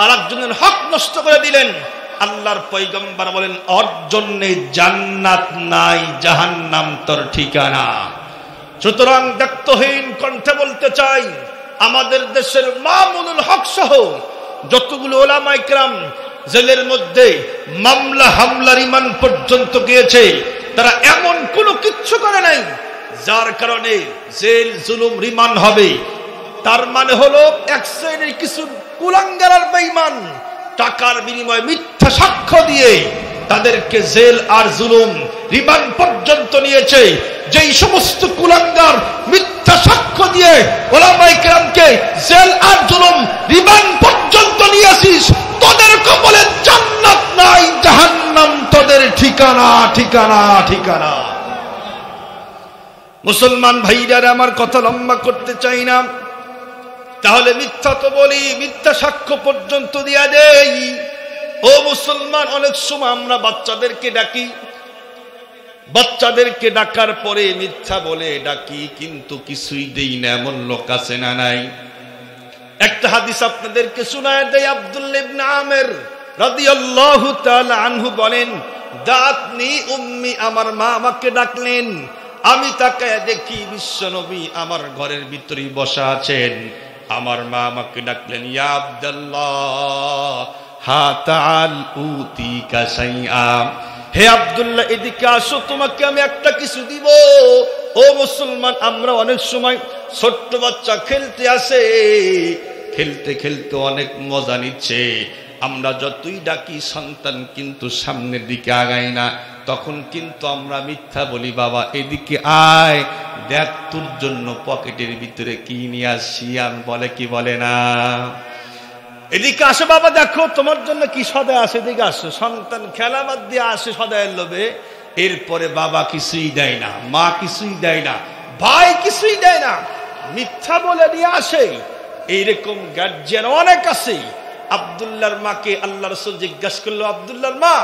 আর একজনের হক নষ্ট করে দিলেন। আল্লাহর পয়গম্বর বলেন, ওর জন্যে জান্নাত নাই, জাহান্নাম তোর ঠিকানা। সুতরাং দায়িত্বহীন কণ্ঠে বলতে চাই, আমাদের দেশের মামুনুল হক সহ যতগুলো উলামায়ে কেরাম জেলের মধ্যে মামলা হামলা রিমান্ড পর্যন্ত গিয়েছে, তারা এমন কোনো কিচ্ছু করে নাই যার কারণে জেল জুলুম রিমান্ড হবে। তার মানে হলো এক শ্রেণীর কিছু কুলাঙ্গার আর বেঈমান টাকার বিনিময়ে মিথ্যা সাক্ষ্য দিয়ে তাদেরকে জেল আর জুলুম রিমান্ড পর্যন্ত নিয়েছে। যেই সমস্ত কুলাঙ্গার মিথ্যা সাক্ষ্য দিয়ে উলামায়ে কেরামকে জেল আর জুলুম রিমান্ড পর্যন্ত নিয়েছিস, তোদের কপালে জান্নাত নাই, জাহান্নাম তোদের ঠিকানা ঠিকানা ঠিকানা। মুসলমান ভাইরা আমার কথা লম্বা করতে চাই না, তাহলে মিথ্যা তো বলি, মিথ্যা সাক্ষ্য পর্যন্ত দিয়া দেই। ও মুসলমান, অনেক সময় আমরা বাচ্চাদেরকে ডাকি, বাচ্চাদেরকে ডাকার পরে মিথ্যা বলে ডাকি, কিন্তু কিছুই দেই না, এমন লোক আছে না নাই? একটা হাদিস আপনাদেরকে শোনায় দেয়। আব্দুল্লাহ ইবনে আমের রাদিয়াল্লাহু তাআলা আনহু বলেন, দাতনি উম্মি, আমার মা আমাকে ডাকলেন, আমি তাকায় দেখি বিশ্বনবী আমার ঘরের ভিতরেই বসা আছেন। আমার মা আমাকে ডাকলেন, ইয়া আব্দুল্লাহ হা তাআল উতিকা শাইআ, হে আব্দুল্লাহ এদিকে আসো, তোমাকে আমি একটা কিছু দিব। ও মুসলমান, আমরা অনেক সময় ছোট্ট বাচ্চা খেলতে আসে, খেলতে খেলতে অনেক মজা নিচ্ছে, আমরা যতই ডাকি সন্তান কিন্তু সামনের দিকে আগায় না, তখন কিন্তু আমরা মিথ্যা বলি, বাবা এদিকে আয়, দেখ তোর জন্য পকেটের ভিতরে কি নিয়ে আসছি। আমি বলে কি বলে না, এদিকে আসো বাবা, দেখো তোমার জন্য কি সদাই আসে, এদিকে আসো। সন্তান খেলা বাদ দিয়ে আসে সদাইয়ের লোভে, এরপরে বাবা কিছুই দেয় না, মা কিছুই দেয় না, ভাই কিছুই দেয় না, মিথ্যা বলে নিয়ে আসে। এইরকম গার্জিয়ান অনেক আছে। আব্দুল্লাহর মাকে আল্লাহ রাসূল জিজ্ঞাসা করলো, আব্দুল্লাহর মা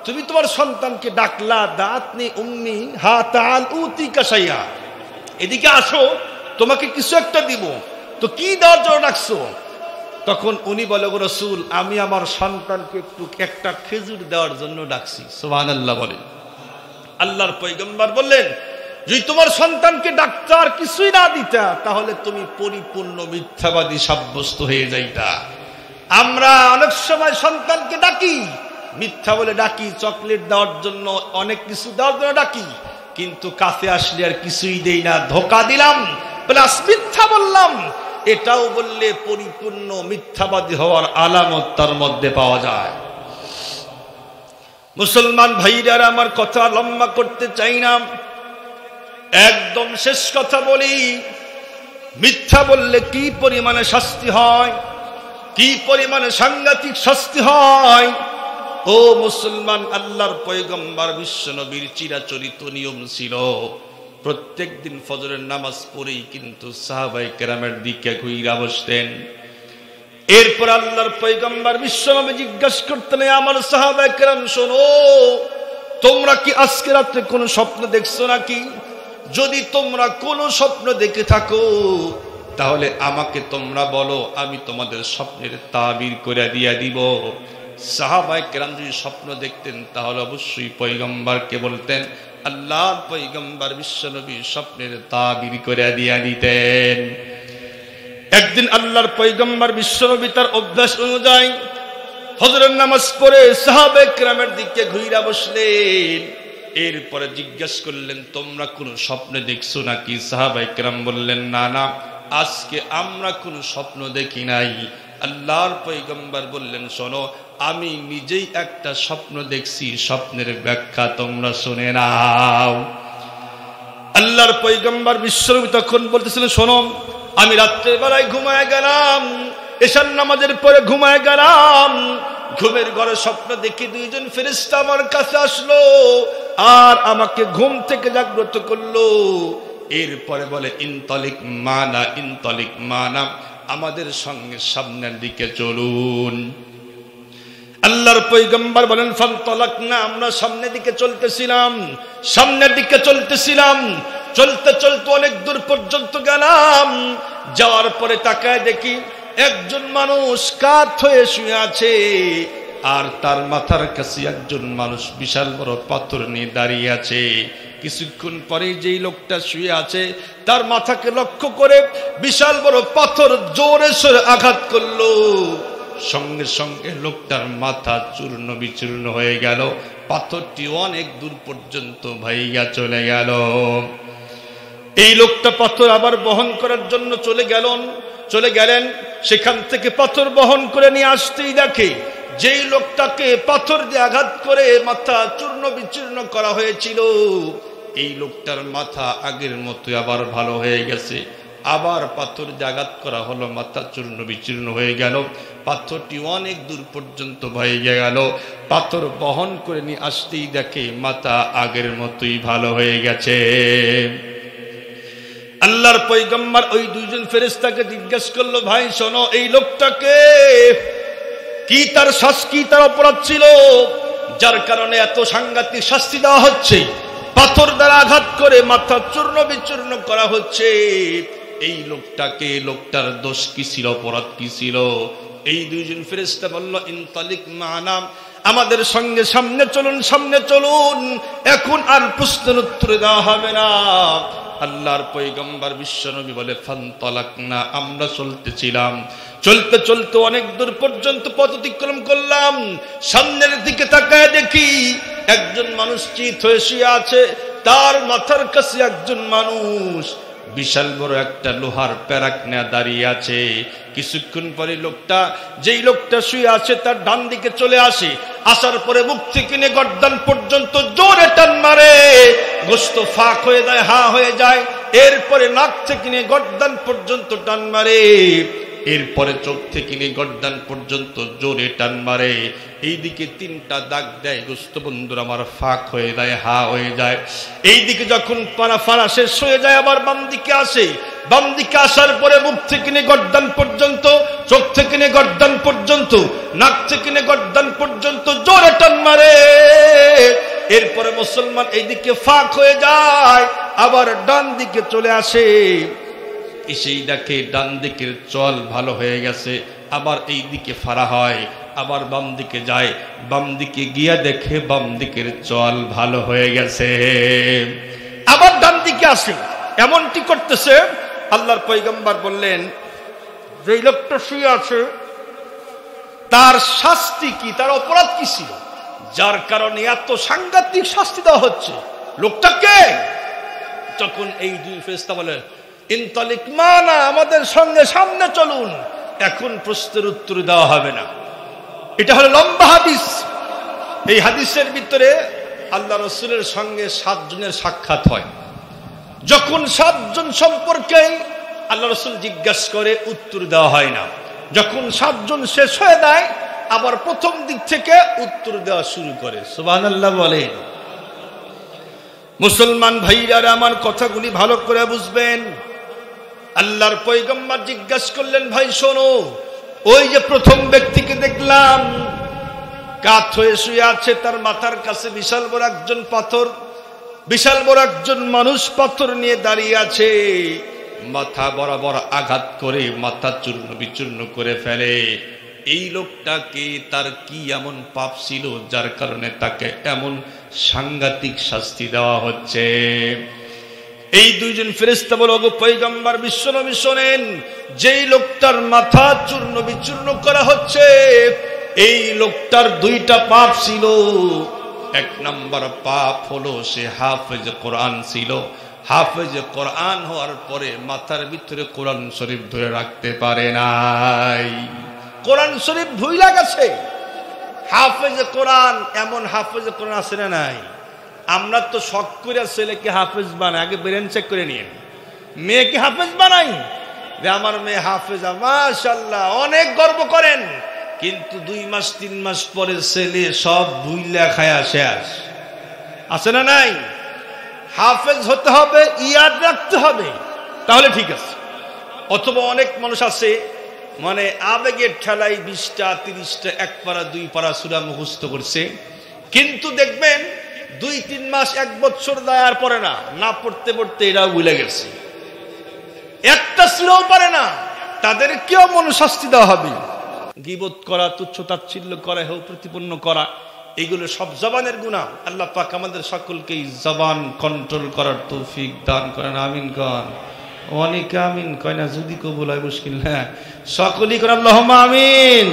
তুমি তোমার সন্তানকে ডাকলা, দাতনি উম্মি হা তাআল উতিকা শাইআ, এদিকে আসো তোমাকে কিছু একটা দিব, তো কি দেওয়ার জন্য ডাকছো? তখন উনি বলে, গো রাসূল আমি আমার সন্তানকে একটু একটা খেজুর দেওয়ার জন্য ডাকছি। সুবহানাল্লাহ বলেন। আল্লাহর পয়গম্বর বললেন, যদি তোমার সন্তানকে ডাক্তার কিছুই না দিতা, তাহলে তুমি পরিপূর্ণ মিথ্যাবাদী সাব্যস্ত হয়ে যাইতা। আমরা অনেক সময় সন্তানকে ডাকি, মিথ্যা বলে ডাকি, চকলেট দেওয়ার জন্য, অনেক কিছু দেওয়ার জন্য ডাকি, কিন্তু কাছে আসলে আর কিছুই দেই না, ধোকা দিলাম প্লাস মিথ্যা বললাম। এটাও বললে পরিপূর্ণ মিথ্যাবাদী হওয়ার আলামত তার মধ্যে পাওয়া যায়। মুসলমান ভাইরা আমার কথা লম্বা করতে চাই না, একদম শেষ কথা বলি, মিথ্যা বললে কি পরিমাণে শাস্তি হয়, কি পরিমাণে সাংঘাতিক শাস্তি হয়। ও মুসলমান, আল্লাহর পয়গম্বর বিশ্বনবীর চিরাচরিত নিয়ম ছিল, প্রত্যেক দিন ফজরের নামাজ পড়েই কিন্তু সাহাবায়ে কেরামের দিকে ঘুইরা বসতেন। এরপর আল্লাহর পয়গম্বর বিশ্বনবী জিজ্ঞাসা করতেন, আমার সাহাবায়ে কেরাম শোনো, তোমরা কি আজকে রাতে কোনো স্বপ্ন দেখছো নাকি? যদি তোমরা কোনো স্বপ্ন দেখে থাকো তাহলে আমাকে তোমরা বলো, আমি তোমাদের স্বপ্নের তাবির করে দিয়ে দিব। সাহাবায়ে কেরাম যদি স্বপ্ন দেখতেন তাহলে অবশ্যই পয়গম্বরকে বলতেন, আল্লাহর পয়গম্বর বিশ্বনবী স্বপ্নের তাবির করে দিয়ে দিতেন। একদিন আল্লাহর পয়গম্বর বিশ্বনবী তার অভ্যাস অনুযায়ী ফজরের নামাজ পড়ে সাহাবায়ে কেরামের দিকে ঘুরে বসলেন। এরপরে জিজ্ঞাসা করলেন, তোমরা কোন স্বপ্নে দেখছো নাকি? সাহাবায়ে কেরাম বললেন, না না, আজকে আমরা কোনো স্বপ্ন দেখি নাই। আল্লাহর পয়গম্বর বললেন, শোনো, আমি নিজেই একটা স্বপ্ন দেখছি, স্বপ্নের ব্যাখ্যা তোমরা শুনে নাও। আল্লাহর পয়গম্বর বিশ্বনবী তখন বলতেছিলেন, শোনো, আমি রাত্রের বেলায় ঘুমায় গেলাম, এশার নামাজের পরে ঘুমায় গেলাম, ঘুমের ঘরে স্বপ্ন দেখি দুইজন ফেরেশতা আমার কাছে আসলো আর আমাকে ঘুম থেকে জাগ্রত করলো। এরপরে বলে, ইনতলিক মানা, ইনতলিক মানা, আমাদের সঙ্গে সামনের দিকে চলুন। আল্লাহর পয়গম্বর বলেন, ফান্তলাকনা, আমরা সামনের দিকে চলতেছিলাম, সামনের দিকে চলতেছিলাম, চলতে চলতে অনেক দূর পর্যন্ত গেলাম। যাওয়ার পরে তাকায় দেখি একজন মানুষ কাত হয়ে শুয়ে আছে, আর তার মাথার কাছে একজন মানুষ বিশাল বড় পাথর নিয়ে দাঁড়িয়ে আছে। কিছুক্ষণ পরে যেই লোকটা শুয়ে আছে তার মাথাকে লক্ষ্য করে বিশাল বড় পাথর জোরে সোরে আঘাত করলো। সঙ্গে সঙ্গে লোকটার মাথা চূর্ণ বিচূর্ণ হয়ে গেল, পাথরটি অনেক দূর পর্যন্ত ভাইয়া চলে গেল। এই লোকটা পাথর আবার বহন করার জন্য চলে গেলেন। সেখান থেকে পাথর বহন করে নিয়ে আসতেই দেখে যেই লোকটাকে পাথর দিয়ে আঘাত করে মাথা চূর্ণ বিচূর্ণ করা হয়েছিল, এই লোকটার মাথা আগের মতো আবার ভালো হয়ে গেছে, আবার পাথর জাগাত করা হলো, মাথা চূর্ণ বিচূর্ণ হয়ে গেল, পাথরটি অনেক দূর পর্যন্ত বয়ে গেল। পাথর বহন করে নিয়ে আসতেই দেখে মাথা আগের মতোই ভালো হয়ে গেছে। আল্লাহর পয়গম্বর ওই দুইজন ফেরেশতাকে জিজ্ঞাসা করলো, ভাই শোনো, এই লোকটাকে কি তার কি তার অপরাধ ছিল যার কারণে এত সাংঘাতিক শাস্তি দেওয়া হচ্ছে, পাথর দ্বারা আঘাত করে মাথা চূর্ণ বিচূর্ণ করা হচ্ছে? এই লোকটাকে, লোকটার দোষ কি ছিল, অপরাধ কি ছিল? এই দুইজন ফেরেশতা বলল, ইনতালিক মানা, আমাদের সঙ্গে সামনে চলুন, সামনে চলুন, এখন আর প্রশ্নের উত্তর দেওয়া হবে না। আল্লাহর পয়গম্বর বিশ্বনবী বলে, ফানতালাকনা, আমরা চলতেছিলাম, চলতে চলতে অনেক দূর পর্যন্ত পথ অতিক্রম করলাম। সামনের দিকে তাকায় দেখি একজন মানুষ চিত হয়ে শুয়ে আছে, তার মাথার কাছে একজন মানুষ বিশাল বড় একটা লোহার প্যারাক নিয়ে দাঁড়িয়ে আছে। কিছুক্ষণ পরে লোকটা, যেই লোকটা শুয়ে আছে, তার ডান দিকে চলে আসে, আসার পরে মুখ থেকে নিয়ে গর্দান পর্যন্ত জোরে টান মারে, গোশত ফাঁক হয়ে যায়, হা হয়ে যায়। এরপরে নাক থেকে নিয়ে গর্দান পর্যন্ত টান মারে, এরপরে চোখ থেকে নিয়ে গর্দান পর্যন্ত জোরে টান মারে। এইদিকে তিনটা দাগ দেয়, গোশত বন্ধুরা আমার ফাঁক হয়ে যায়, হা হয়ে যায়। এইদিকে যখন ফানা শেষ হয়ে যায়, আবার বাম দিকে আসে, বাম দিকে আসার পরে মুখ থেকে নিয়ে গর্দান পর্যন্ত, চোখ থেকে নিয়ে গর্দান পর্যন্ত, নাক থেকে নিয়ে গর্দান পর্যন্ত জোরে টান মারে। এরপরে মুসলমান এইদিকে ফাঁক হয়ে যায়, আবার ডান দিকে চলে আসে, এসেই দেখে ডান দিকের চল ভালো হয়ে গেছে, আবার এই দিকে ফাড়া হয়, আবার বাম দিকে যায়, বাম দিকে গিয়া দেখে বাম দিকের চল ভালো হয়ে গেছে, আবার ডান দিকে আসে। এমনটি করতেছে। আল্লাহর পয়গম্বর বললেন, যে লোকটা শুয়ে আছে তার শাস্তি কি, তার অপরাধ কি ছিল যার কারণে এত সাংঘাতিক শাস্তি দেওয়া হচ্ছে? লোকটাকে যখন এই দুই ফেরেশতা বলে, ইনতালিক মানা, আমাদের সঙ্গে সামনে চলুন, এখন প্রশ্নের উত্তর দেওয়া হবে না। এটা হলো লম্বা হাদিস। এই হাদিসের ভিতরে আল্লাহ রাসূলের সঙ্গে 7 জনের সাক্ষাৎ হয়। যখন 7 জন সম্পর্কে আল্লাহ রাসূল জিজ্ঞাসা করে, উত্তর দেওয়া হয় না। যখন 7 জন শেষ হয়ে যায়, আবার প্রথম দিক থেকে উত্তর দেওয়া শুরু করে। সুবহানাল্লাহ বলেন। মুসলমান ভাইরা আমার কথাগুলি ভালো করে বুঝবেন। আল্লাহর পয়গম্বর জিজ্ঞাসা করলেন, ভাই শোনো, ওই যে প্রথম ব্যক্তিকে দেখলাম কাত হয়ে শুয়ে আছে, তার মাথার কাছে বিশাল বড় একজন পাথর, বিশাল বড় একজন মানুষ পাথর নিয়ে দাঁড়িয়ে আছে, মাথা বরাবর আঘাত করে মাথা চূর্ণ বিচূর্ণ করে ফেলে। এই লোকটাকে তার কি এমন পাপ ছিল যার কারণে তাকে এমন সাংঘাতিক শাস্তি দেওয়া হচ্ছে? এই দুইজন ফেরেশতা বলে, ওগো পয়গম্বর বিশ্বনবী শোনেন, যেই লোকটার মাথা চূর্ণ বিচূর্ণ করা হচ্ছে, এই লোকটার 2টা পাপ ছিল। 1 নম্বর পাপ হলো সে হাফেজ কোরআন ছিল। হাফেজ কোরআন হওয়ার পরে মাথার ভিতরে কোরআন শরীফ ধরে রাখতে পারে নাই, কোরআন শরীফ ভুইলা গেছে। হাফেজ কোরআন, এমন হাফেজ কোরআন আছে না নাই? আমরা তো শখ করে ছেলেকে হাফেজ বানাই, আগে ব্রেন চেক করে নিয়ে মেয়েকে হাফেজ বানাই, যে আমার মেয়ে হাফেজা, মাশাআল্লাহ, অনেক গর্ব করেন। কিন্তু 2 মাস 3 মাস পরে ছেলে সব ভুইলা খায়া শেষ। আছে না নাই? হাফেজ হতে হবে, ইয়াদ রাখতে হবে, তাহলে ঠিক আছে। অথবা অনেক মানুষ আছে মানে আবেগের ঠেলায় 20টা 30টা 1 পারা 2 পারা সূরা মুখস্থ করছে, কিন্তু দেখবেন 2-3 মাস 1 বছর দেওয়ার পরে না পড়তে পড়তে এরাও ভুলে গেছে, একটা সূরাও পারে না। তাদের কেউ মনুশাস্তি দেওয়া হবে। গীবত করা, তুচ্ছ তাচ্ছিল্য করা, হেয় প্রতিপন্ন করা, এগুলো সব জবানের গুনাহ। আল্লাহ পাক আমাদের সকলকে জবান কন্ট্রোল করার তৌফিক দান করেন। আমিন কন। অনেকে আমিন কয় না, যদি কবুল হয় মুশকিল না, সকলেই করেন আল্লাহুম্মা আমিন।